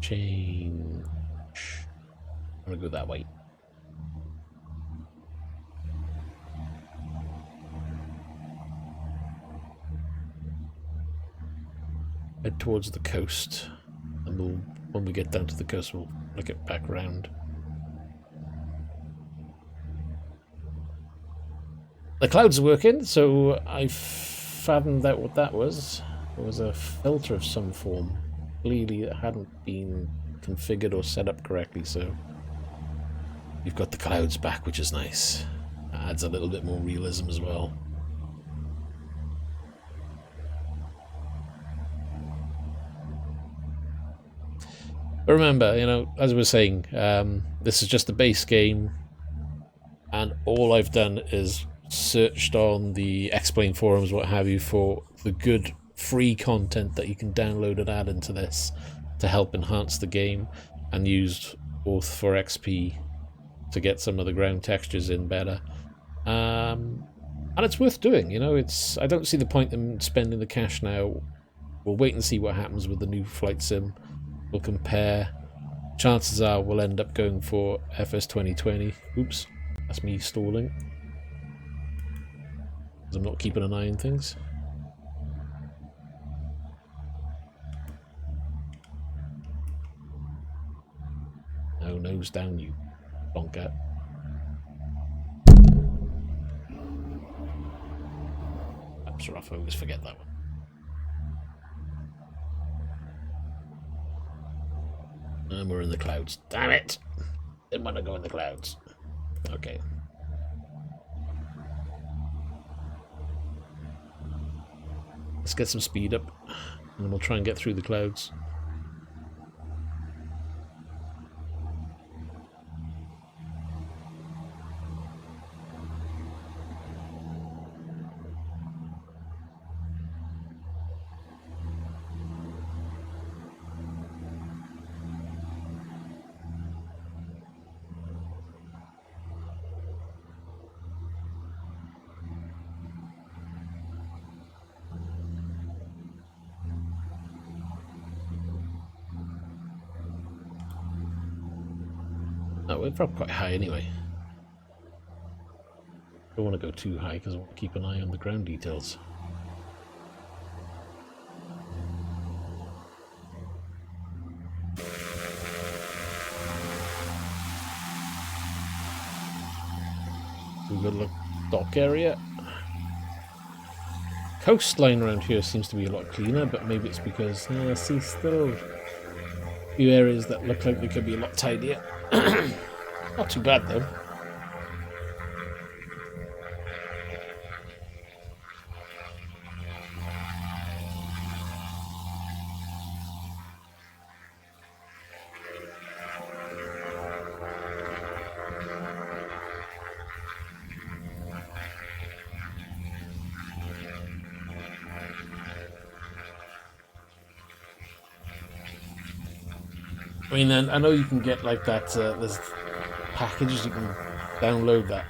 Change. I'm gonna go that way. Head towards the coast, and we'll, when we get down to the coast, we'll look it back round. The clouds are working, so I fathomed out what that was. It was a filter of some form. Clearly it hadn't been configured or set up correctly, so you've got the clouds back, which is nice. That adds a little bit more realism as well. But remember, you know, as I was saying, this is just the base game, and all I've done is searched on the xplane forums, what have you, for the good free content that you can download and add into this to help enhance the game, and used ortho4xp to get some of the ground textures in better. And it's worth doing, you know. It's, I don't see the point in spending the cash now. We'll wait and see what happens with the new flight sim. We'll compare. Chances are we'll end up going for FS 2020. Oops, that's me stalling. Because I'm not keeping an eye on things. No, nose down, you bonker. That's rough, I always forget that one. And we're in the clouds. Damn it! Didn't want to go in the clouds. Okay. Let's get some speed up, and then we'll try and get through the clouds. Oh, we're up quite high anyway. Don't want to go too high because I want to keep an eye on the ground details. We've got a look dock area. Coastline around here seems to be a lot cleaner, but maybe it's because I see still a few areas that look like they could be a lot tidier. Not too bad though. I mean, I know you can get like that, there's packages you can download that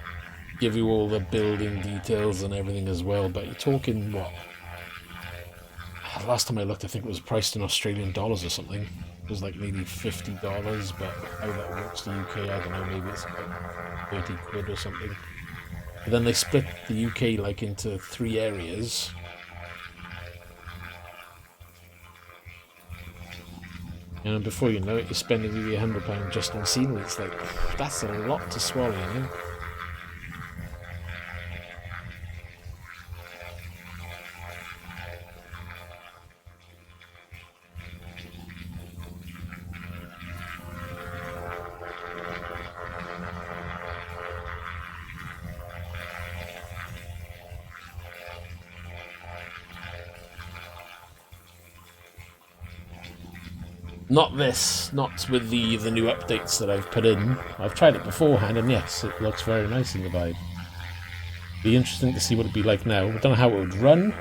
give you all the building details and everything as well, but you're talking, what? Last time I looked, I think it was priced in Australian dollars or something. It was like maybe $50, but how that works in the UK, I don't know, maybe it's about 30 quid or something. But then they split the UK like into 3 areas. And before you know it, you're spending maybe £100 just on scenery. It's like, that's a lot to swallow, you know? Not this, not with the new updates that I've put in. I've tried it beforehand, and yes, it looks very nice in the vibe. Be interesting to see what it'd be like now. I don't know how it would run.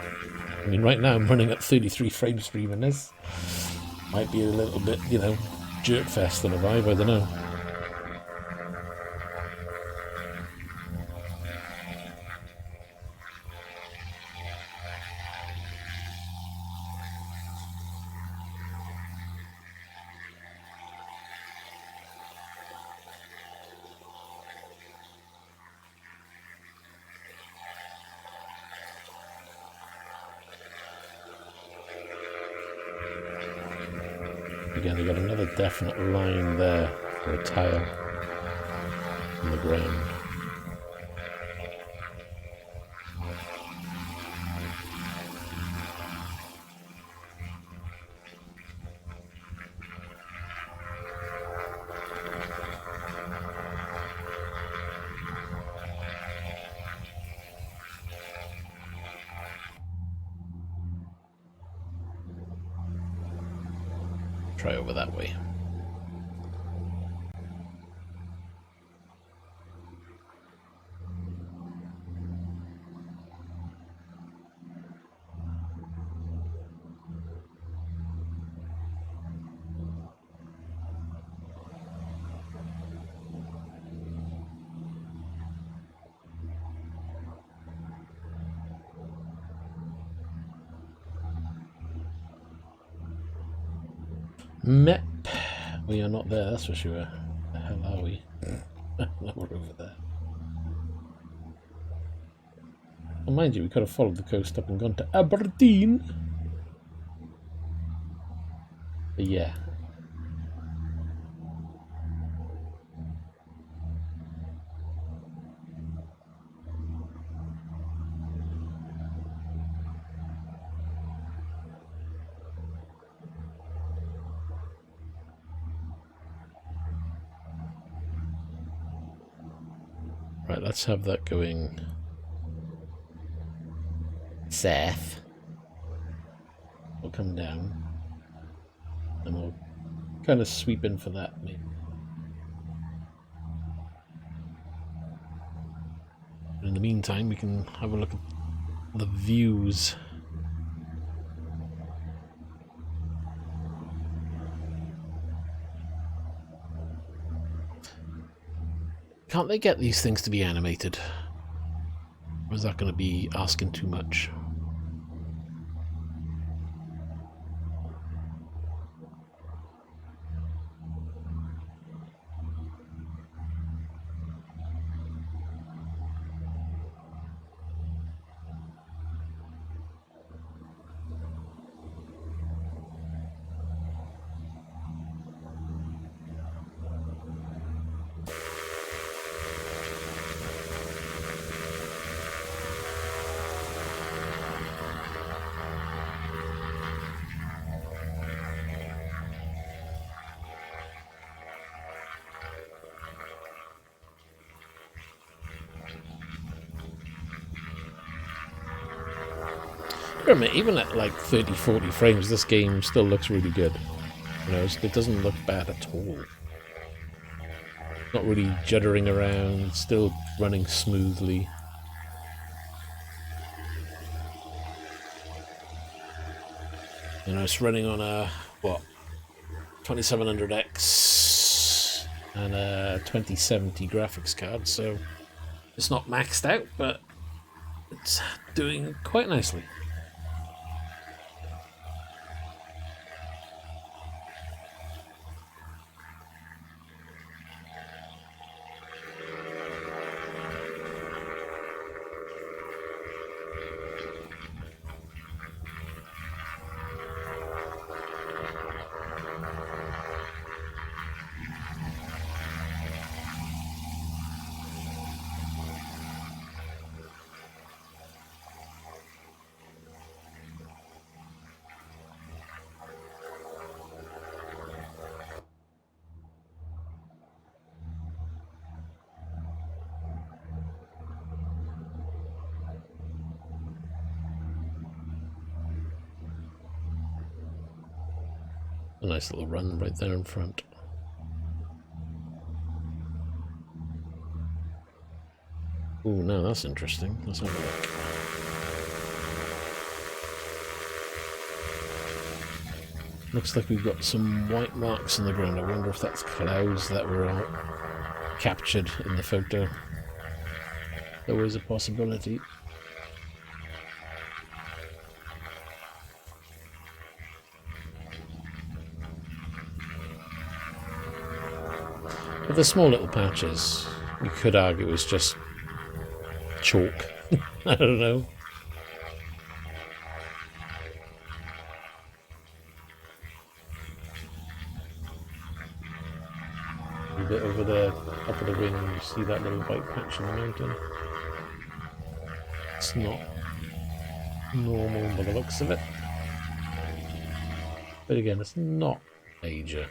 I mean, right now I'm running at 33 frames per even this. Might be a little bit, you know, jerk fest in a vibe, I don't know. Again, we've got another definite line there for a tile on the ground. Try over that way. Mep. We are not there, that's for sure. Where the hell are we? No, we're over there. Well, mind you, we could have followed the coast up and gone to Aberdeen. But yeah. Right, let's have that going south. We'll come down and we'll kind of sweep in for that maybe. But in the meantime, we can have a look at the views. Can't they get these things to be animated? Or is that going to be asking too much? admit, even at like 30, 40 frames, this game still looks really good. You know, it doesn't look bad at all. Not really juddering around, it's still running smoothly. You know, it's running on a, what, 2700X and a 2070 graphics card, so it's not maxed out, but it's doing quite nicely. A nice little run right there in front. Ooh, now that's interesting. Let's have a look. Looks like we've got some white marks in the ground. I wonder if that's clouds that were captured in the photo. Always a possibility. But the small little patches, you could argue it's just chalk. I don't know. A bit over the top of the wing, you see that little white patch in the mountain. It's not normal by the looks of it. But again, it's not major.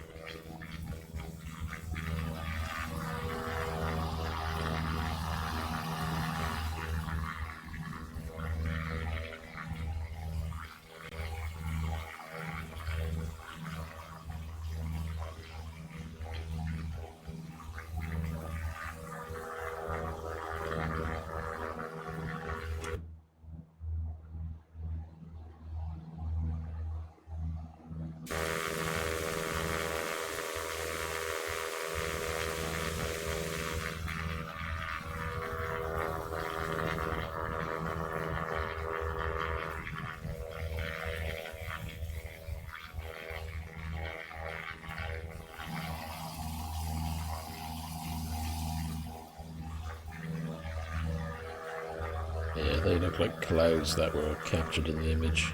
Yeah, they look like clouds that were captured in the image.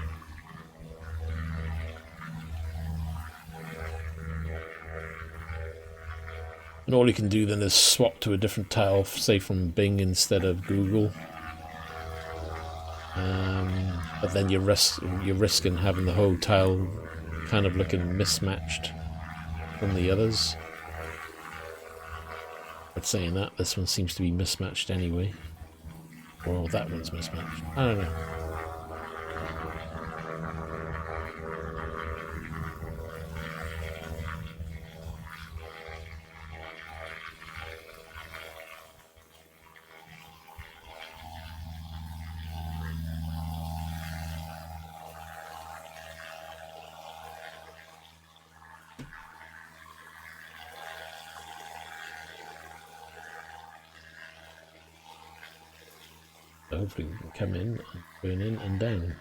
And all you can do then is swap to a different tile, say from Bing instead of Google. But then you're risking having the whole tile kind of looking mismatched from the others. But saying that, this one seems to be mismatched anyway. Or that one's mismatched. I don't know. Hopefully we can come in, burn in and down.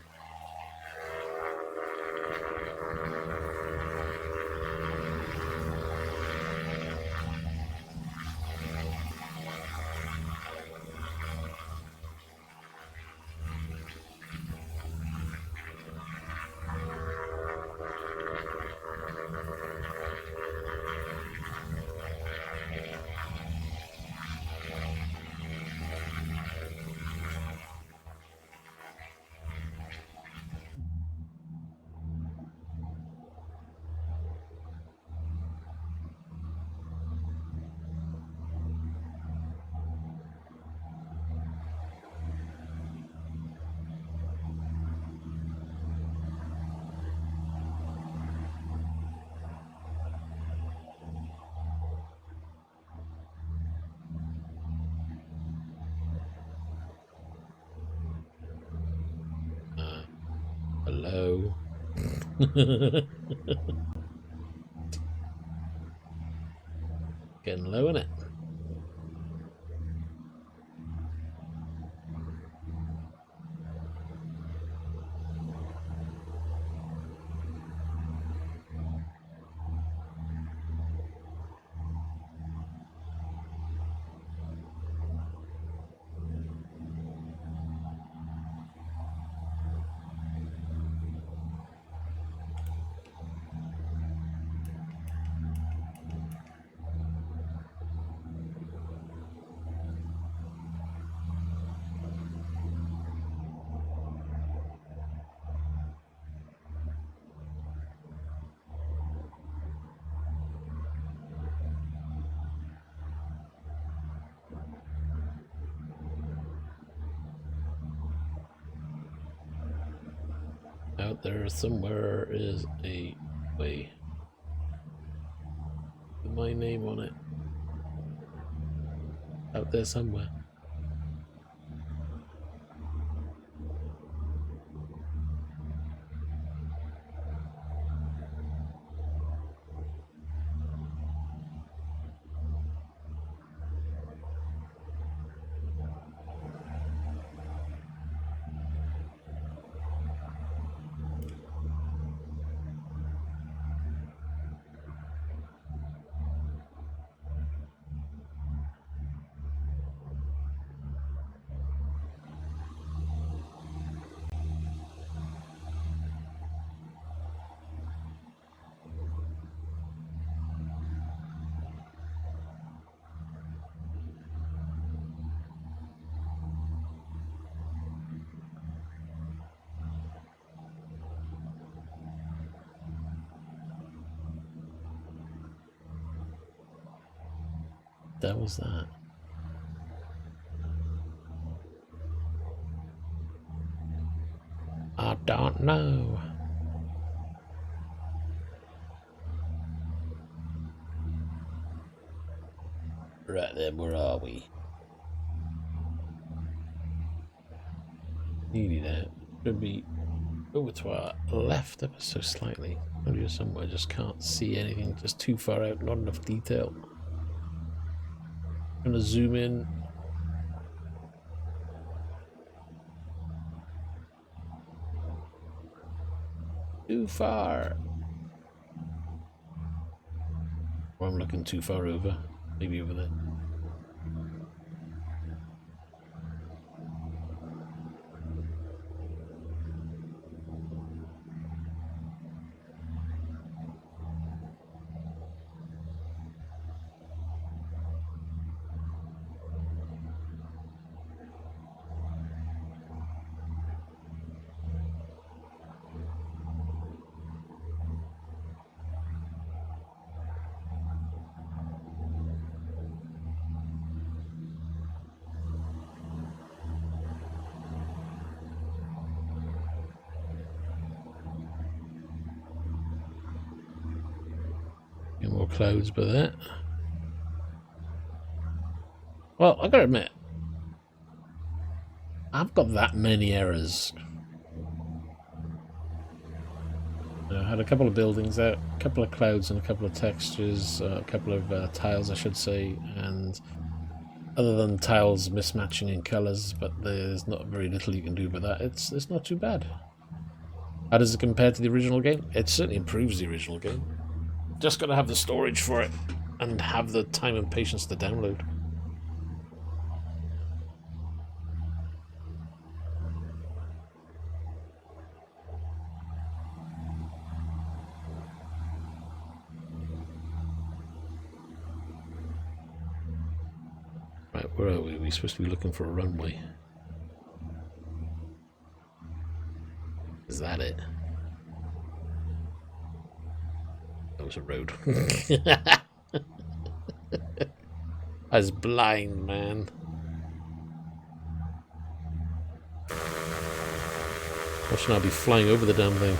Getting low in it. Out there somewhere is a way with my name on it. Out there somewhere. That was that. I don't know. Right then, where are we? Nearly there. Should be over to our left ever so slightly. Maybe here somewhere. Just can't see anything. Just too far out. Not enough detail. I'm gonna zoom in. Too far. Or I'm looking too far over. Maybe over there. Get more clouds by that. Well, I gotta admit, I've got that many errors. I had a couple of buildings out, a couple of clouds and a couple of textures, a couple of tiles I should say, and other than tiles mismatching in colours, but there's not very little you can do with that. It's not too bad. How does it compare to the original game? It certainly improves the original game. Just gotta have the storage for it and have the time and patience to download. Right, where are we? We're supposed to be looking for a runway. Is that it? That was a road. I was blind, man. Or should I be flying over the damn thing?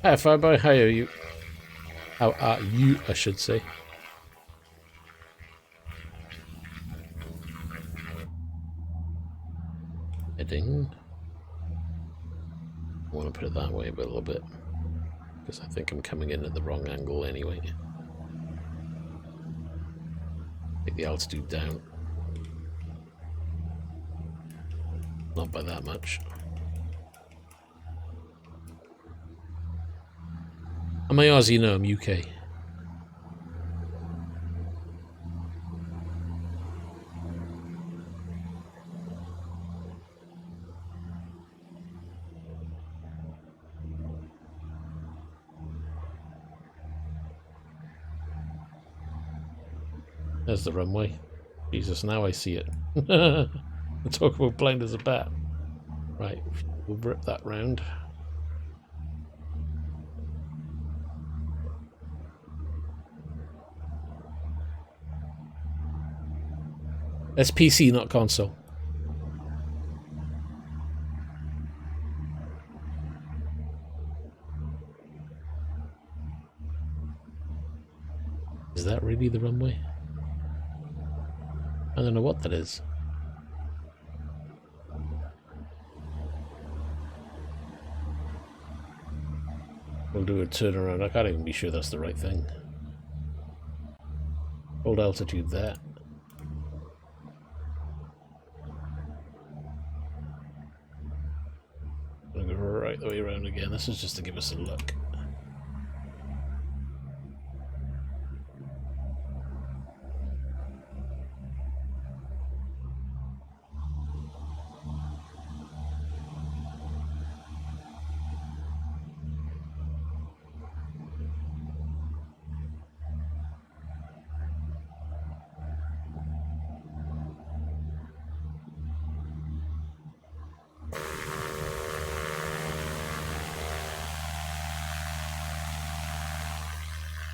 Hi, Fireboy. How are you? How are you, I should say. Heading. I want to put it that way a little bit. Because I think I'm coming in at the wrong angle anyway. Take the altitude down. Not by that much. Am I Aussie? No, I'm UK. There's the runway. Jesus, now I see it. Talk about blind as a bat. Right, we'll rip that round. That's PC, not console. Is that really the runway? I don't know what that is. We'll do a turnaround. I can't even be sure that's the right thing. Hold altitude there. I'm gonna go right the way around again. This is just to give us a look.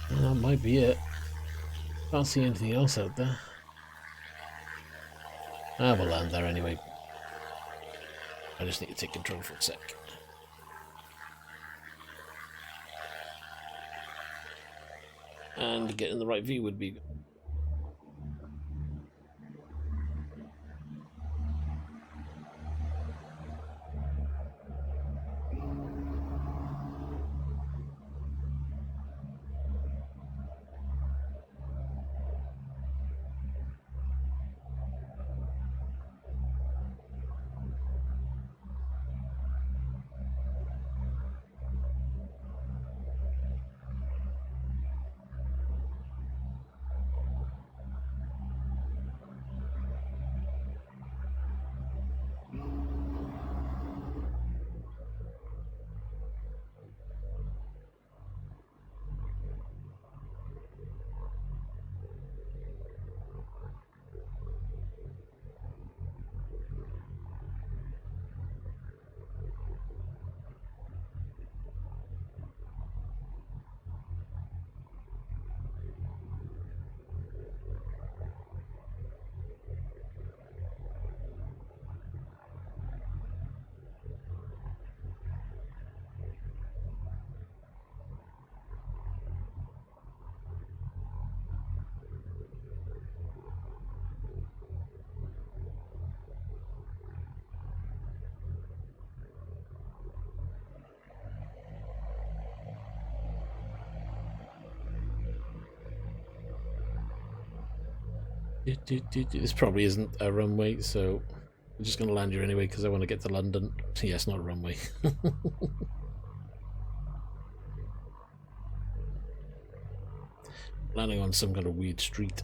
That might be it. Can't see anything else out there. Ah, we'll land there anyway. I just need to take control for a sec. And getting the right view would be good. This probably isn't a runway, so I'm just going to land here anyway because I want to get to London. Yeah, it's not a runway. Landing on some kind of weird street.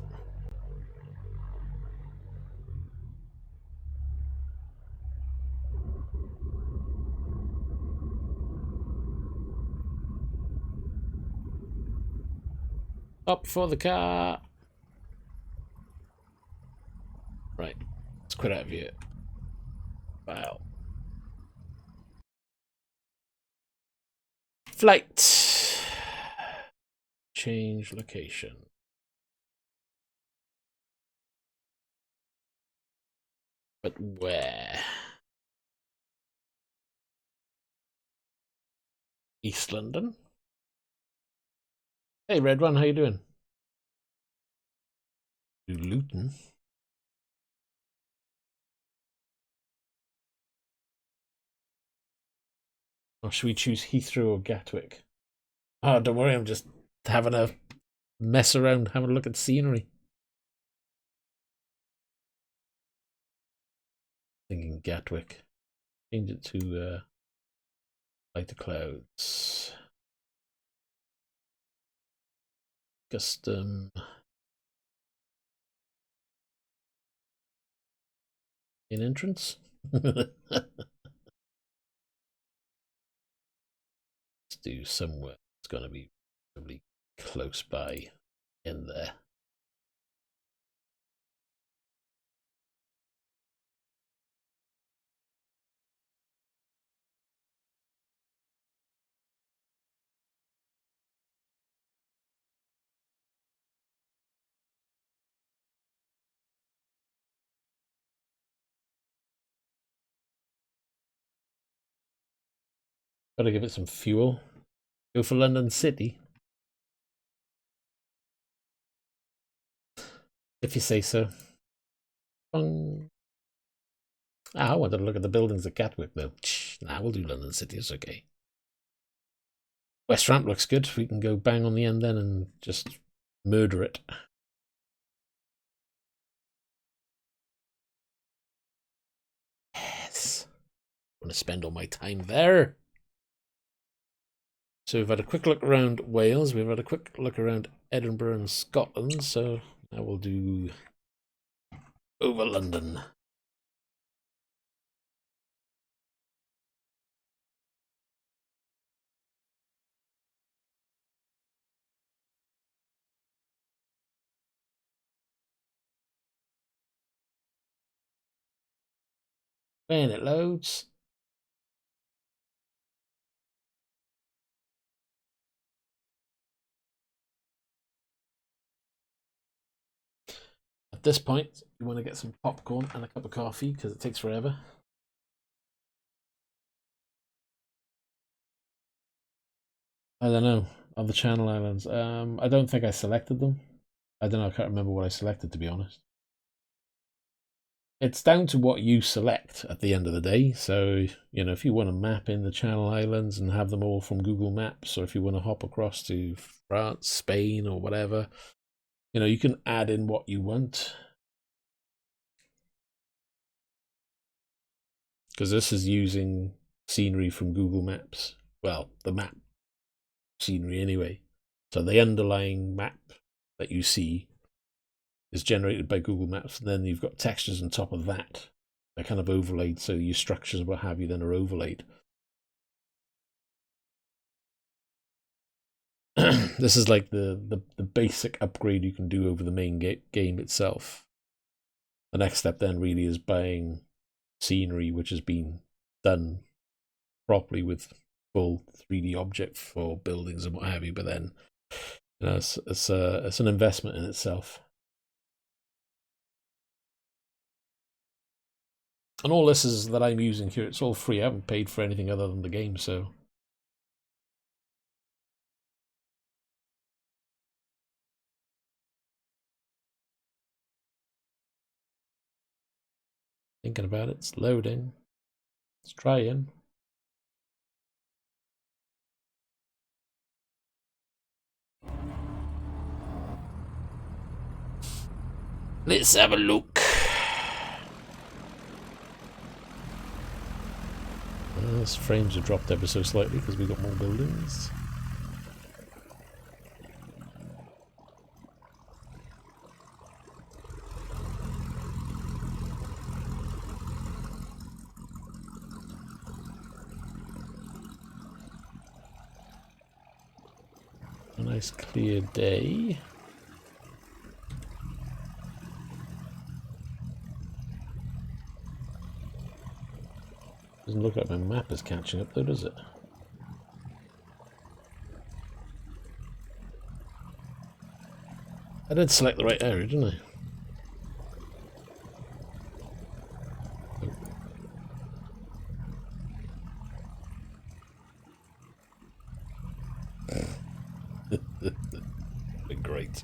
Up for the car! Right, let's quit out of here. Wow. Flight! Change location. But where? East London. Hey, Red One, how you doing? Luton. Or should we choose Heathrow or Gatwick? Oh, don't worry, I'm just having a mess around, having a look at scenery. Thinking Gatwick. Change it to lighter clouds. Custom. In entrance. Let's do somewhere it's going to be probably close by in there. Gotta give it some fuel. Go for London City. If you say so. I wanted to look at the buildings at Gatwick though. Nah, we'll do London City, it's okay. West Ramp looks good. We can go bang on the end then and just murder it. Yes. I want to spend all my time there. So we've had a quick look around Wales. We've had a quick look around Edinburgh and Scotland. So now we'll do over London. When it loads. At this point, you want to get some popcorn and a cup of coffee because it takes forever. I don't know. Of the Channel Islands. I don't think I selected them. I don't know. I can't remember what I selected, to be honest. It's down to what you select at the end of the day. So, you know, if you want to map in the Channel Islands and have them all from Google Maps, or if you want to hop across to France, Spain, or whatever, you know, you can add in what you want. Because this is using scenery from Google Maps. Well, the map scenery anyway. So the underlying map that you see is generated by Google Maps. And then you've got textures on top of that. They're kind of overlaid, so your structures and what have you then are overlaid. This is like the basic upgrade you can do over the main game itself. The next step then really is buying scenery which has been done properly with full 3D object for buildings and what have you, but then you know, it's an investment in itself. And all this is that I'm using here, it's all free. I haven't paid for anything other than the game, so thinking about it, it's loading. Let's try in. Let's have a look. Those frames have dropped ever so slightly because we've got more buildings. A nice clear day. Doesn't look like my map is catching up though, does it? I did select the right area, didn't I? Great.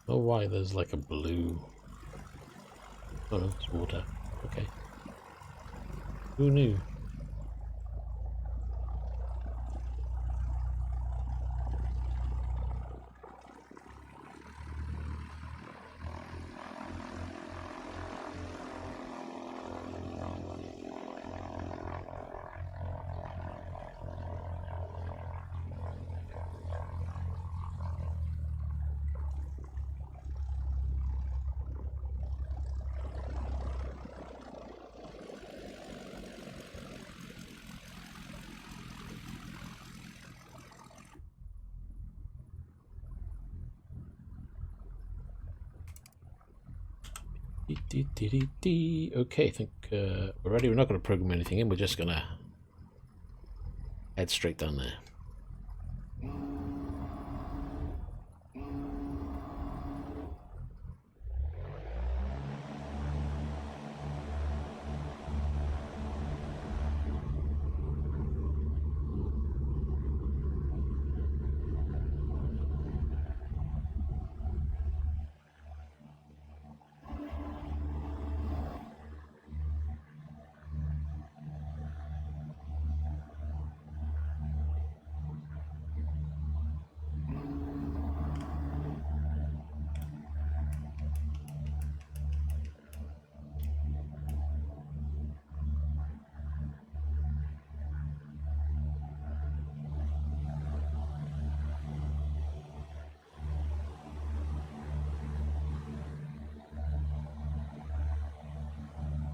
Oh, why there's like a blue... Oh no, it's water. Okay. Who knew? Okay, I think we're ready. We're not going to program anything in. We're just going to head straight down there.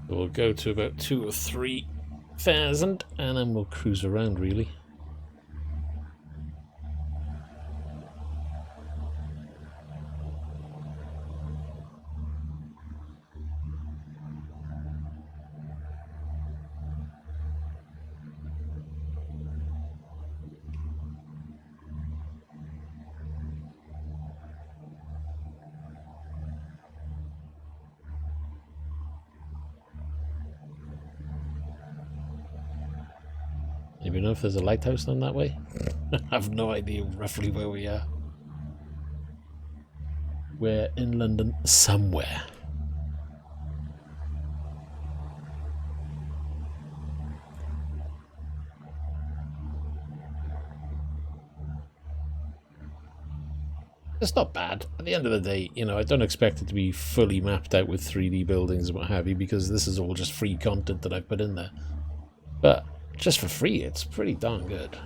We'll go to about 2,000 or 3,000 and then we'll cruise around really. Do you know if there's a lighthouse down that way? I have no idea roughly where we are. We're in London somewhere. It's not bad. At the end of the day, you know, I don't expect it to be fully mapped out with 3D buildings and what have you, because this is all just free content that I've put in there. But just for free, it's pretty darn good.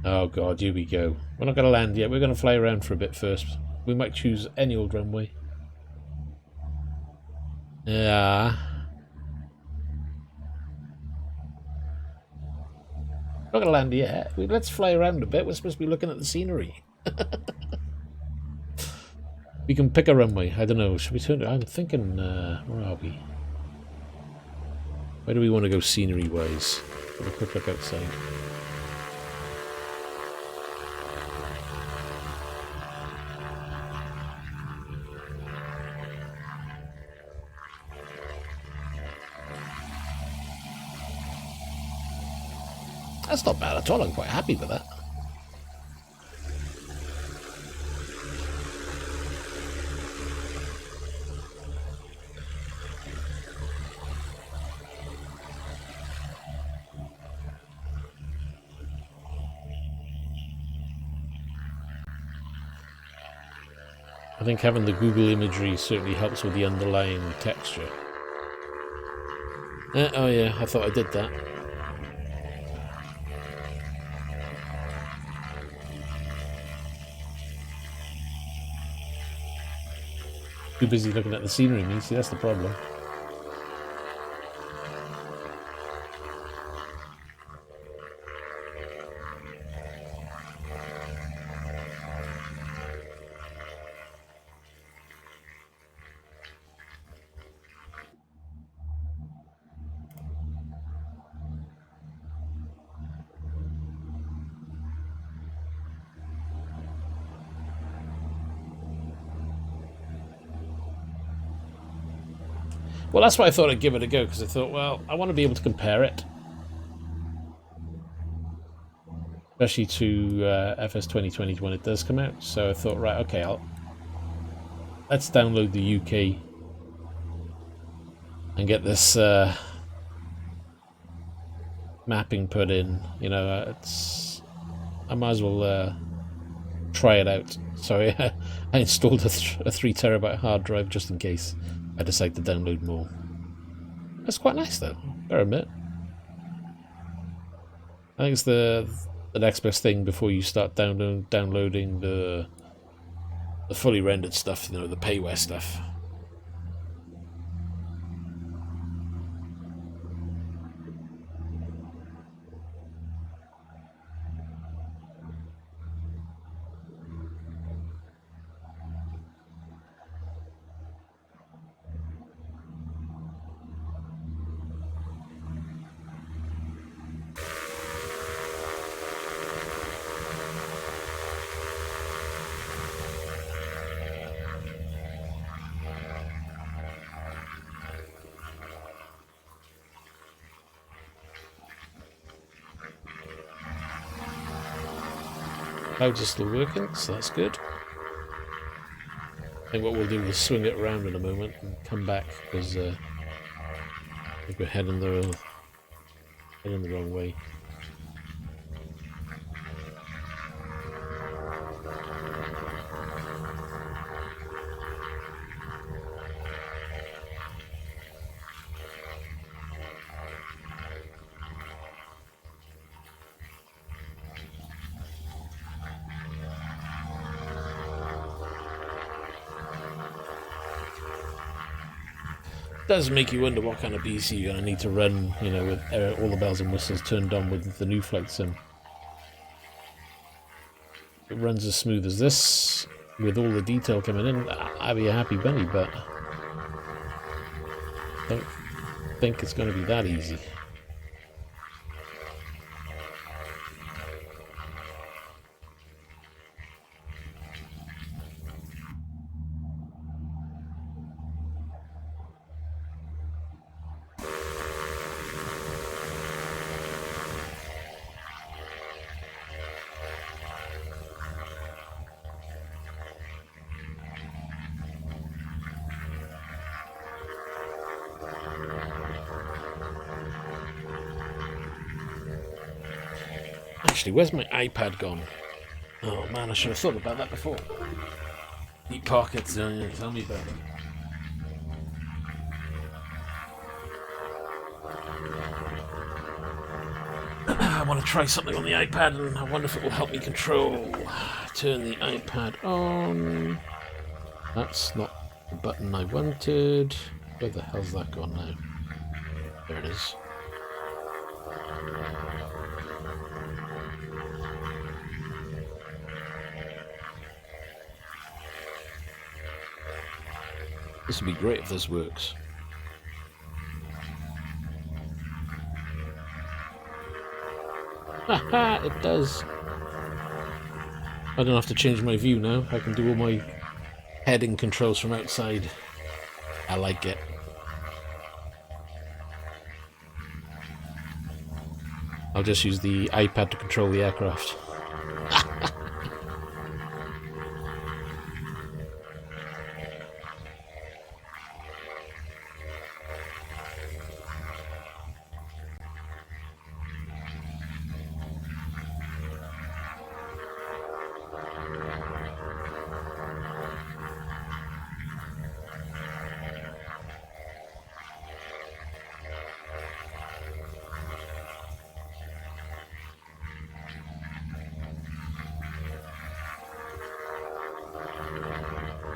Oh god, here we go. We're not going to land yet. We're going to fly around for a bit first. We might choose any old runway. Yeah. Not going to land yet. Let's fly around a bit. We're supposed to be looking at the scenery. We can pick a runway. I don't know. Should we turn it? I'm thinking, where are we? Where do we want to go scenery-wise? Have a quick look outside. That's not bad at all. I'm quite happy with that. I think having the Google imagery certainly helps with the underlying texture. Oh yeah, I thought I did that. Too busy looking at the scenery, me. See, that's the problem. Well, that's why I thought I'd give it a go, because I thought, well, I want to be able to compare it. Especially to FS 2020 when it does come out. So I thought, right, okay, let's download the UK and get this mapping put in. You know, I might as well try it out. Sorry, I installed a 3 terabyte hard drive just in case I decide to download more. That's quite nice though, better admit. I think it's the next best thing before you start downloading the fully rendered stuff, you know, the payware stuff. Clouds are still working, so that's good. I think what we'll do is swing it around in a moment and come back, because I think we're heading the wrong way. Does make you wonder what kind of PC you're going to need to run, you know, with all the bells and whistles turned on with the new flight sim. If it runs as smooth as this, with all the detail coming in, I'd be a happy bunny, but I don't think it's going to be that easy. Actually, where's my iPad gone? Oh man, I should have thought about that before. Deep pockets, tell me about it. I want to try something on the iPad, and I wonder if it will help me turn the iPad on. That's not the button I wanted. Where the hell's that gone now? There it is. This would be great if this works. Haha, it does. I don't have to change my view now. I can do all my heading controls from outside. I like it. I'll just use the iPad to control the aircraft.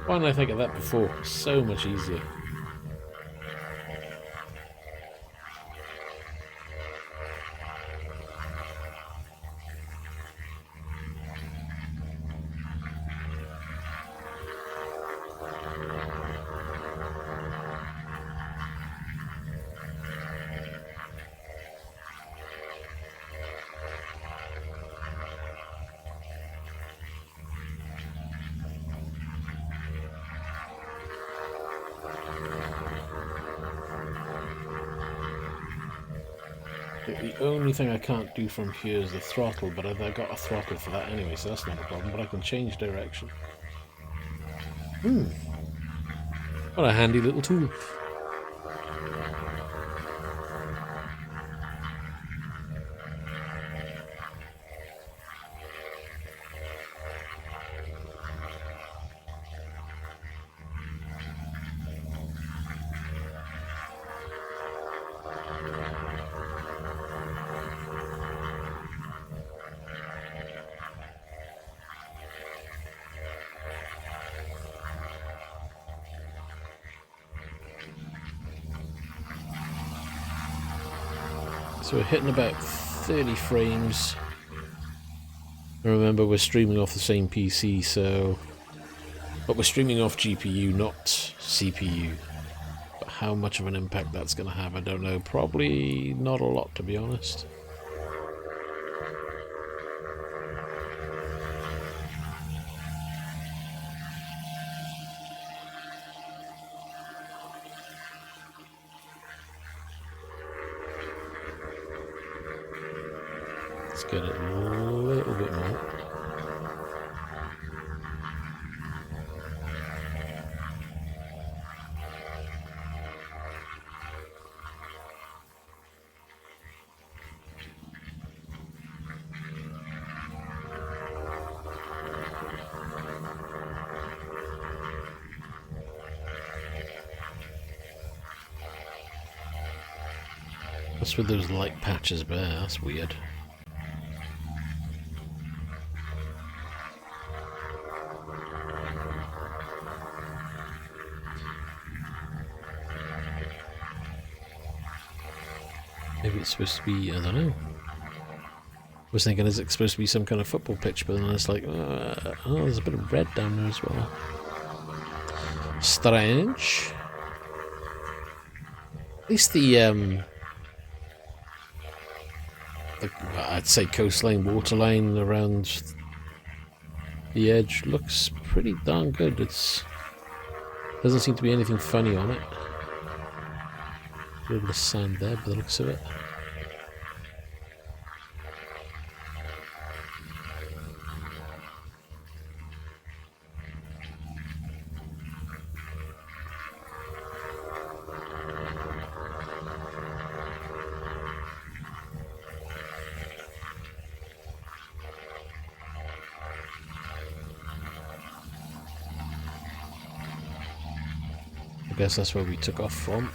Why didn't I think of that before? So much easier. The only thing I can't do from here is the throttle, but I got a throttle for that anyway, so that's not a problem, but I can change direction. What a handy little tool. So we're hitting about 30 frames. Remember, we're streaming off the same PC, but we're streaming off GPU, not CPU. But how much of an impact that's going to have, I don't know. Probably not a lot, to be honest. Let's get it a little bit more. What's with those light patches there? That's weird. Maybe it's supposed to be, I don't know. I was thinking, is it supposed to be some kind of football pitch? But then it's like, oh, there's a bit of red down there as well. Strange. At least the I'd say coastline, waterline around the edge looks pretty darn good. Doesn't seem to be anything funny on it. A little bit of sand there by the looks of it. I guess that's where we took off from.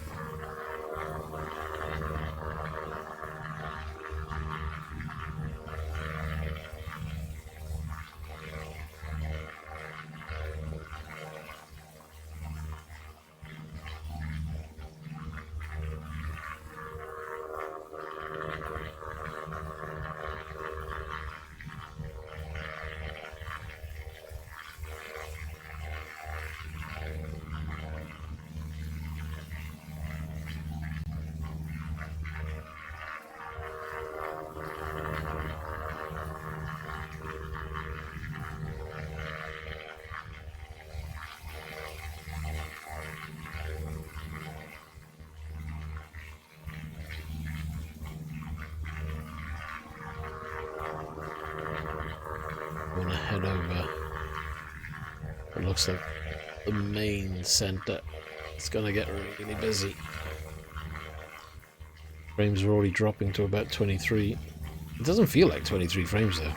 out over what looks like the main center. It's gonna get really busy. Frames are already dropping to about 23. It doesn't feel like 23 frames though.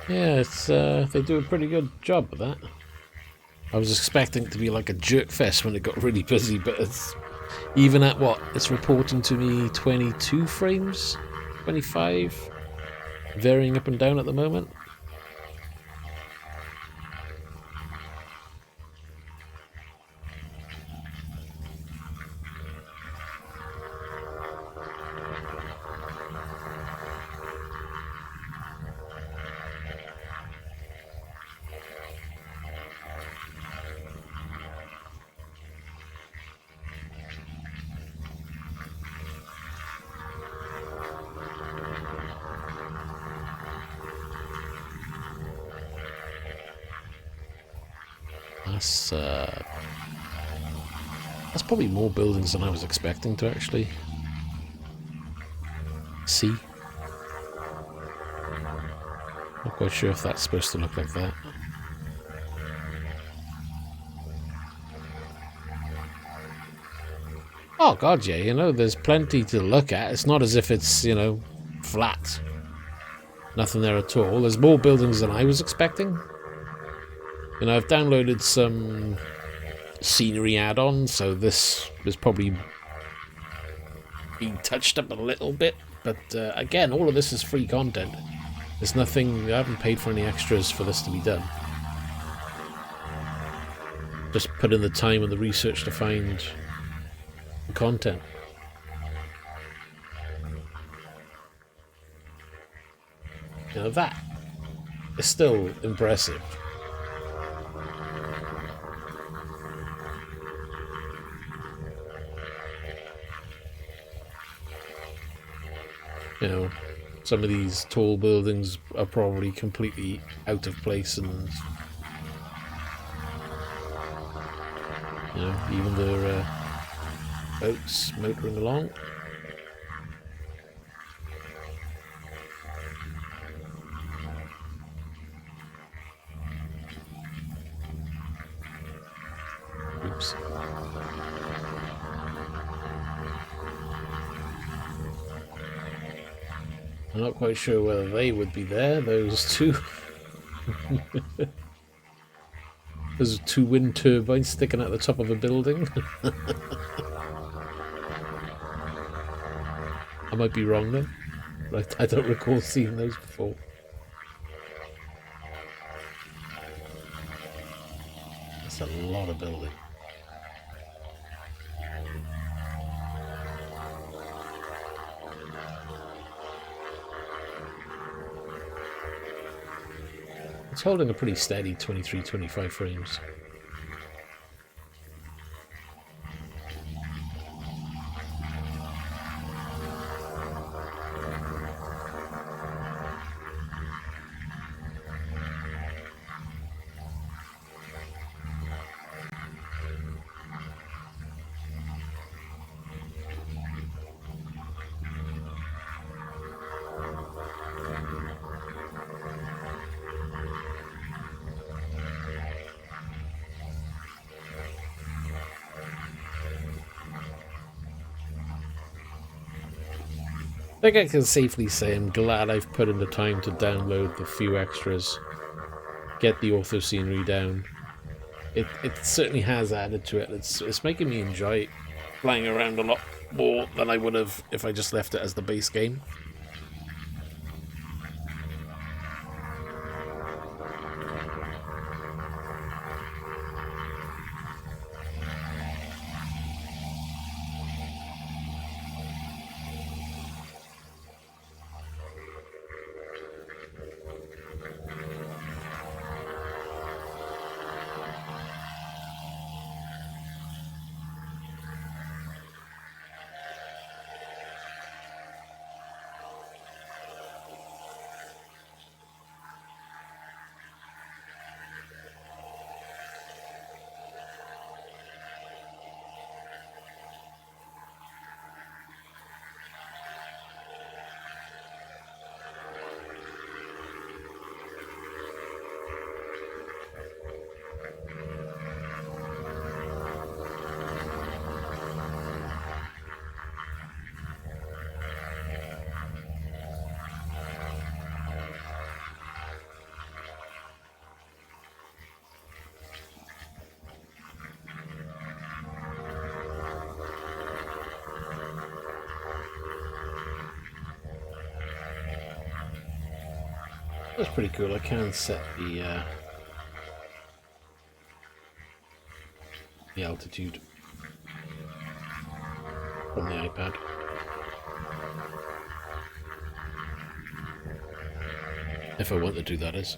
Yeah, it's they do a pretty good job of that. I was expecting it to be like a jerk fest when it got really busy, but it's even at what? It's reporting to me 22 frames, 25, varying up and down at the moment. That's probably more buildings than I was expecting to actually see. Not quite sure if that's supposed to look like that. Oh god, yeah, you know, there's plenty to look at. It's not as if it's, you know, flat. Nothing there at all. There's more buildings than I was expecting. You know, I've downloaded some scenery add-ons, so this was probably being touched up a little bit. But again, all of this is free content. There's nothing, I haven't paid for any extras for this to be done. Just put in the time and the research to find the content. You know, that is still impressive. You know, some of these tall buildings are probably completely out of place, and you know, even their boats motoring along. Oops. I'm not quite sure whether they would be there, those two. There's two wind turbines sticking out the top of a building. I might be wrong then. But I don't recall seeing those before. That's a lot of building. It's holding a pretty steady 23, 25 frames. I think I can safely say I'm glad I've put in the time to download the few extras get the ortho scenery down. It certainly has added to it. It's making me enjoy flying around a lot more than I would have if I just left it as the base game. That's pretty cool. I can set the altitude from the iPad. If I want to do that is.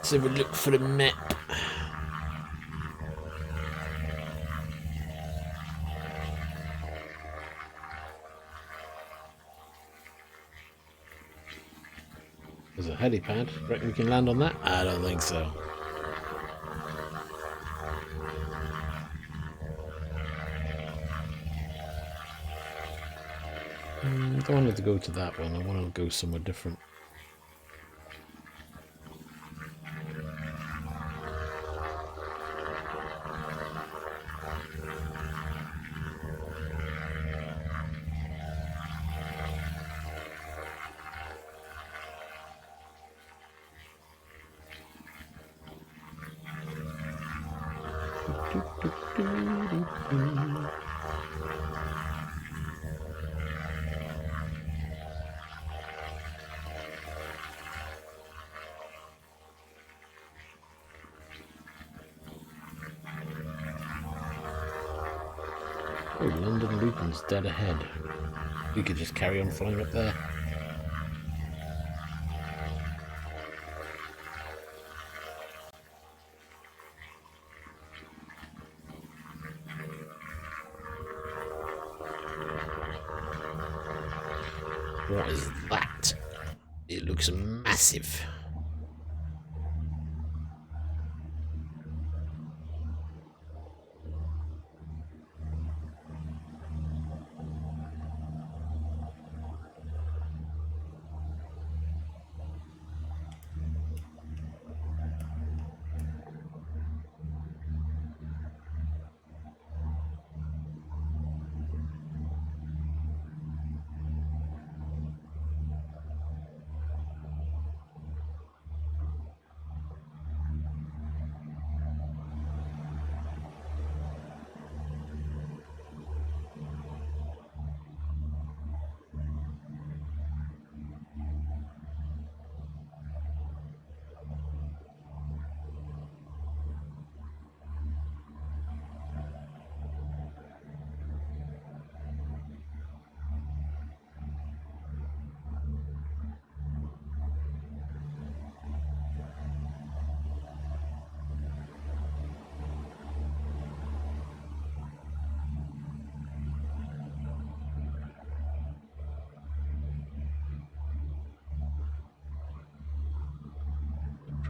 Let's have a look for the map. There's a helipad. Reckon we can land on that? I don't think so. I don't want to go to that one. I want to go somewhere different. Oh, London Luton's dead ahead. We could just carry on flying up there. What is that? It looks massive.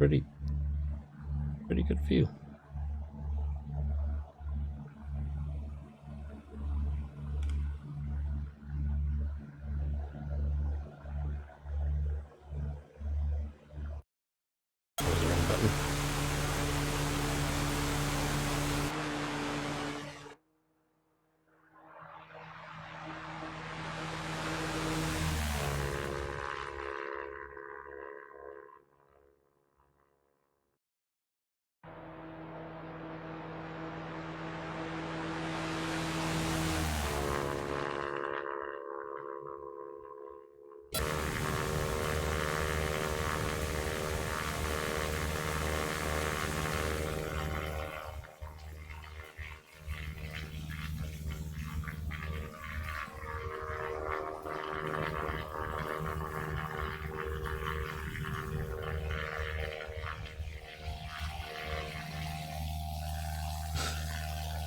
pretty good view. That was the wrong button.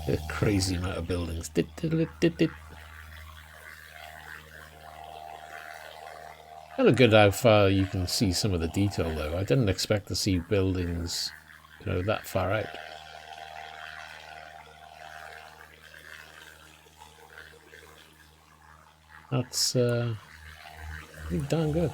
A crazy amount of buildings. Kind of good how far you can see some of the detail though. I didn't expect to see buildings, you know, that far out. That's pretty darn good.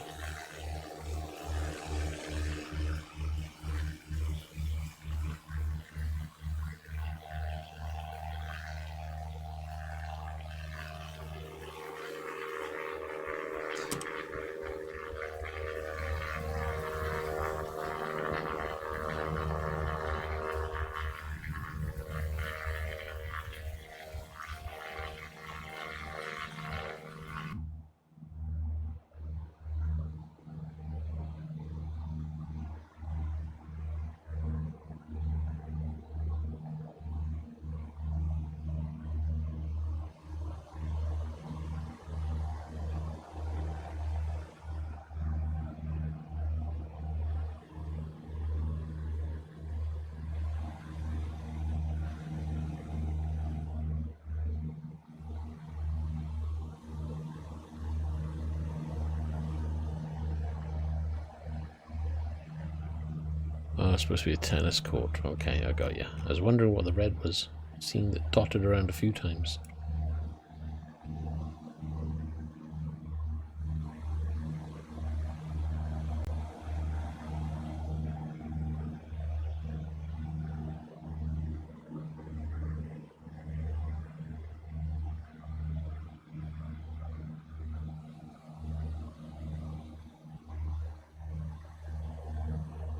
Oh, it's supposed to be a tennis court. Okay, I got you. I was wondering what the red was. Seen it dotted around a few times.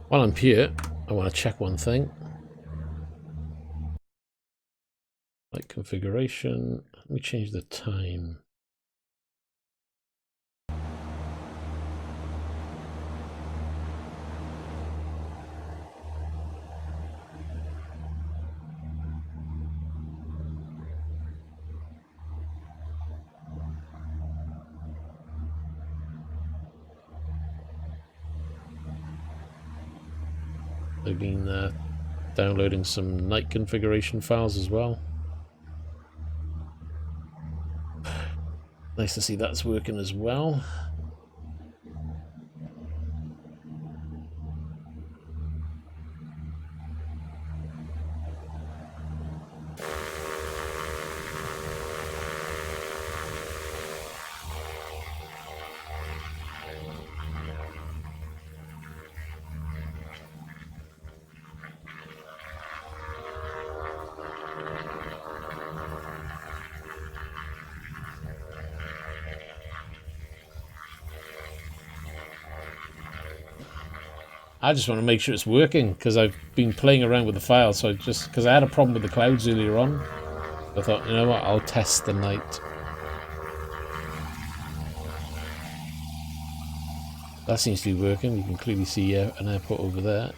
While I'm here, I want to check one thing. Light configuration. Let me change the time. I've been downloading some night configuration files as well. Nice to see that's working as well. I just want to make sure it's working because I've been playing around with the file. So because I had a problem with the clouds earlier on, I thought, you know what, I'll test the night. That seems to be working. You can clearly see an airport over there.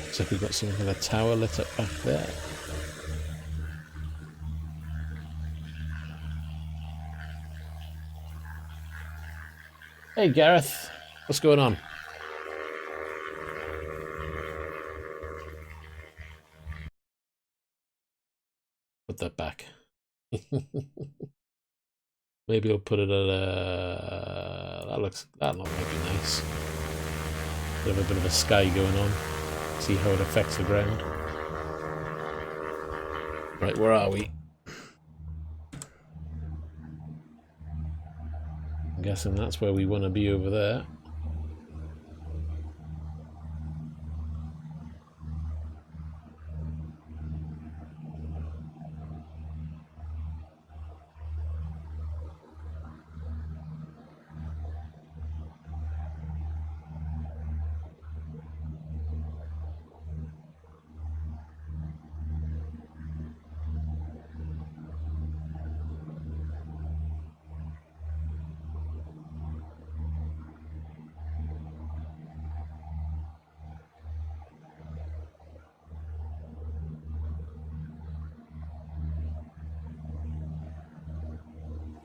Looks like we've got some kind of tower lit up back there. Hey Gareth, what's going on? Put that back. Maybe I'll put it at that might be nice. Have a bit of a sky going on. See how it affects the ground. Right, where are we? I'm guessing that's where we want to be over there.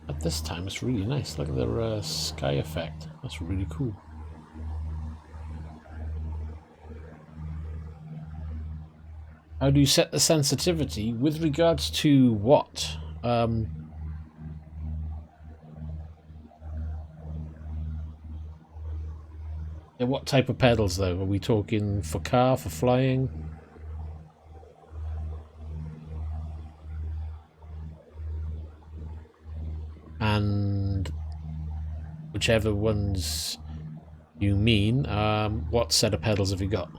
At this time, it's really nice. Look at the sky effect. That's really cool. How do you set the sensitivity with regards to what? Yeah, what type of pedals though? Are we talking for car, for flying? And whichever ones you mean, what set of pedals have you got?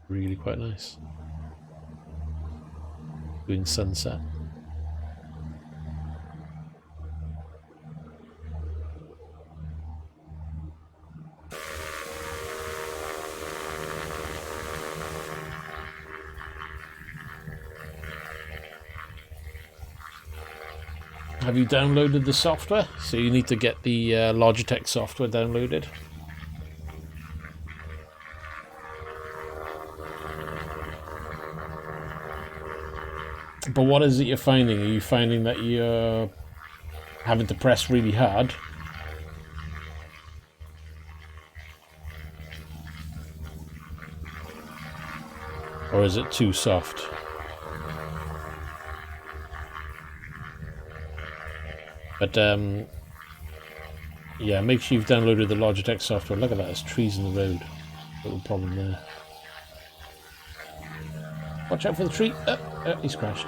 Really quite nice. Doing sunset. Have you downloaded the software? So you need to get the Logitech software downloaded. But what is it you're finding? Are you finding that you're having to press really hard? Or is it too soft? But yeah, make sure you've downloaded the Logitech software. Look at that, there's trees in the road. Little problem there. Watch out for the tree. Oh, he's crashed.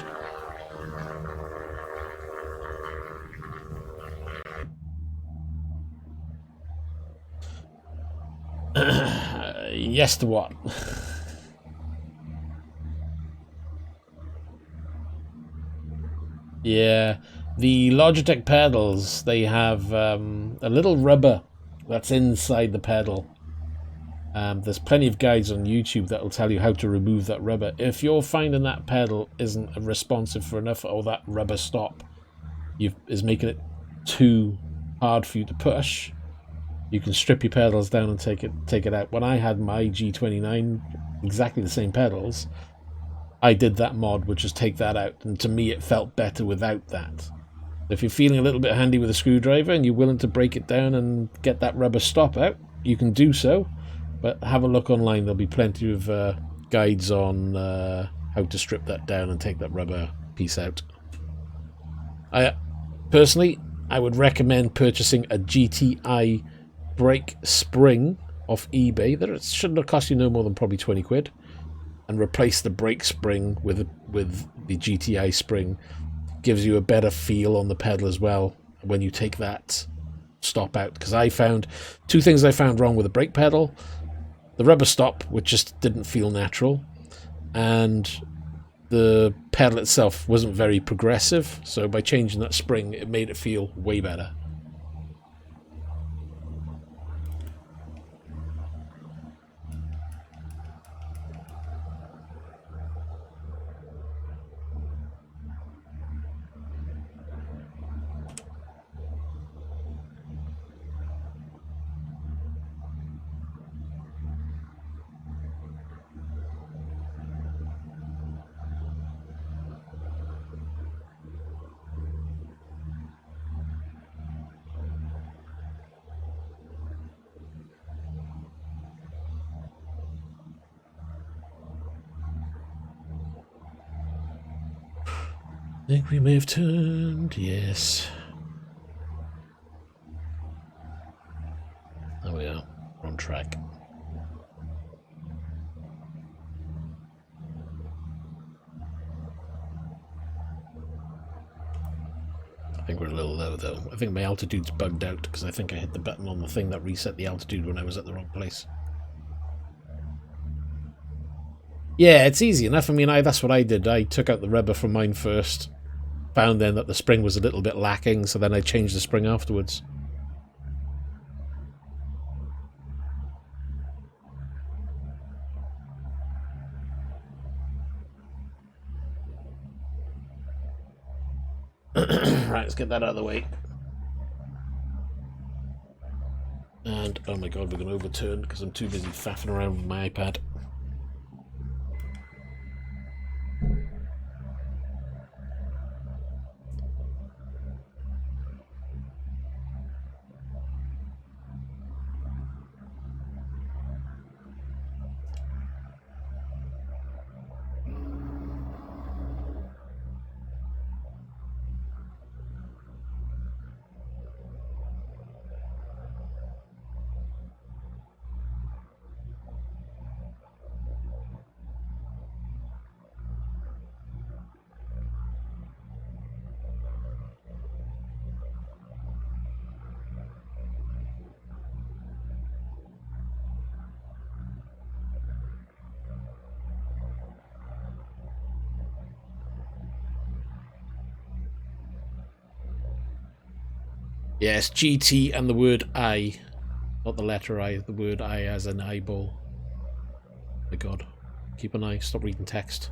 Yes to what? Yeah, the Logitech pedals, they have a little rubber that's inside the pedal. There's plenty of guides on YouTube that will tell you how to remove that rubber. If you're finding that pedal isn't responsive for enough, or that rubber stop is making it too hard for you to push, you can strip your pedals down and take it out. When I had my G29, exactly the same pedals, I did that mod, which is take that out, and to me it felt better without that. If you're feeling a little bit handy with a screwdriver and you're willing to break it down and get that rubber stop out, you can do so, but have a look online. There'll be plenty of guides on how to strip that down and take that rubber piece out. Personally, I would recommend purchasing a GTI brake spring off eBay. That shouldn't have cost you no more than probably 20 quid. And replace the brake spring with the GTI spring. Gives you a better feel on the pedal as well when you take that stop out. Because I found two things I found wrong with the brake pedal: the rubber stop, which just didn't feel natural, and the pedal itself wasn't very progressive. So by changing that spring, it made it feel way better. think we may have turned, yes. There we are, we're on track. I think we're a little low though. I think my altitude's bugged out because I think I hit the button on the thing that reset the altitude when I was at the wrong place. Yeah, it's easy enough. I mean, that's what I did. I took out the rubber from mine first, found then that the spring was a little bit lacking, so then I changed the spring afterwards. Right, let's get that out of the way. And, oh my god, we're going to overturn because I'm too busy faffing around with my iPad. Yes, GT and the word I. Not the letter I, the word I as an eyeball. Oh my god. Keep an eye, stop reading text.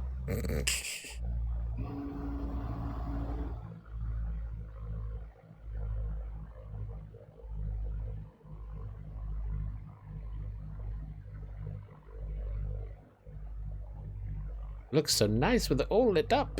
Looks so nice with it all lit up.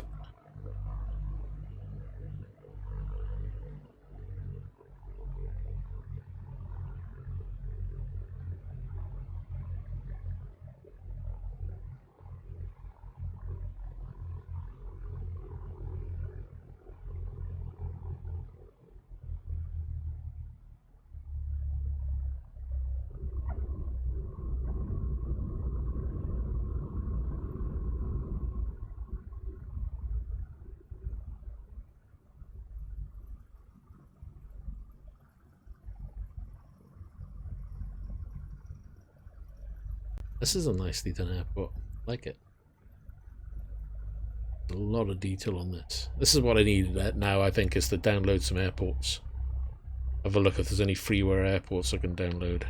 This is a nicely done airport. I like it. A lot of detail on this. This is what I need now, I think, is to download some airports. Have a look if there's any freeware airports I can download.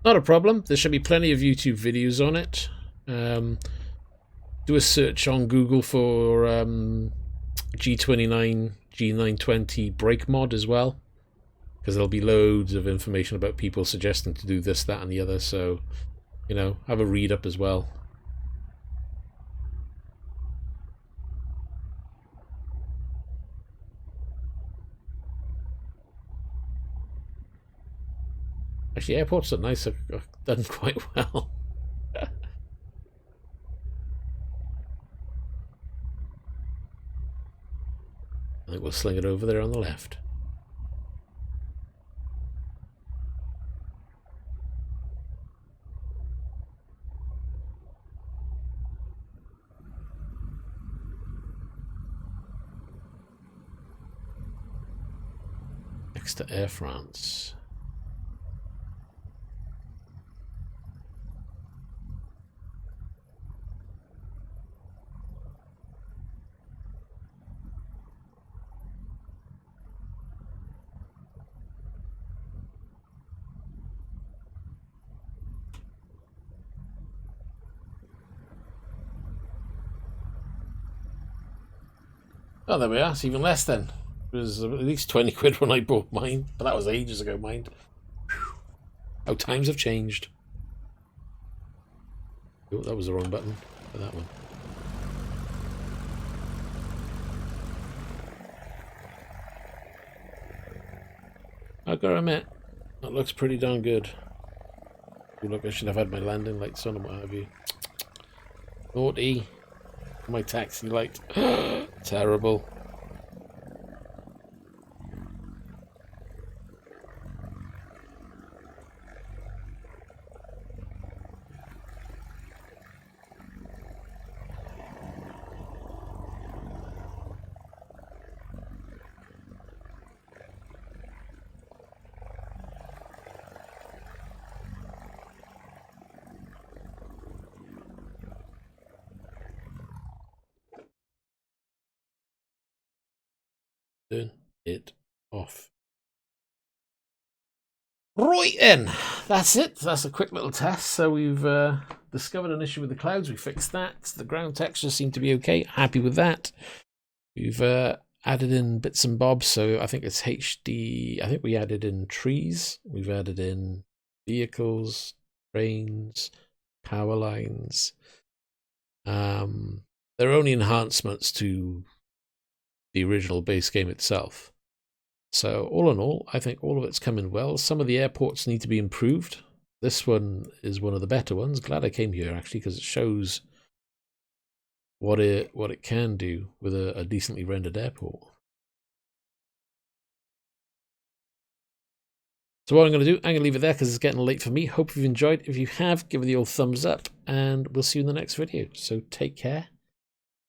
Not a problem. There should be plenty of YouTube videos on it. Do a search on Google for G29, G920 brake mod as well, because there'll be loads of information about people suggesting to do this, that, and the other. So, you know, have a read up as well. Actually, airports are nice. I've done quite well. I think we'll sling it over there on the left. Next to Air France. Oh, there we are. It's even less then. It was at least 20 quid when I bought mine, but that was ages ago, mind. Whew. How times have changed. Oh, that was the wrong button for that one. I gotta admit, that looks pretty darn good. Ooh, look, I should have had my landing lights on and what have you. Naughty. My taxi light. Terrible. Turn it off. Right then, that's it. That's a quick little test. So we've discovered an issue with the clouds. We fixed that. The ground textures seem to be okay. Happy with that. We've added in bits and bobs. So I think it's HD. I think we added in trees. We've added in vehicles, trains, power lines. They're only enhancements to the original base game itself. So all in all, I think all of it's coming well. Some of the airports need to be improved. This one is one of the better ones. Glad I came here actually, because it shows what it can do with a decently rendered airport. So what I'm going to do, I'm going to leave it there because it's getting late for me. Hope you've enjoyed. If you have, give it the old thumbs up, and we'll see you in the next video. So take care,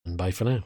and bye for now.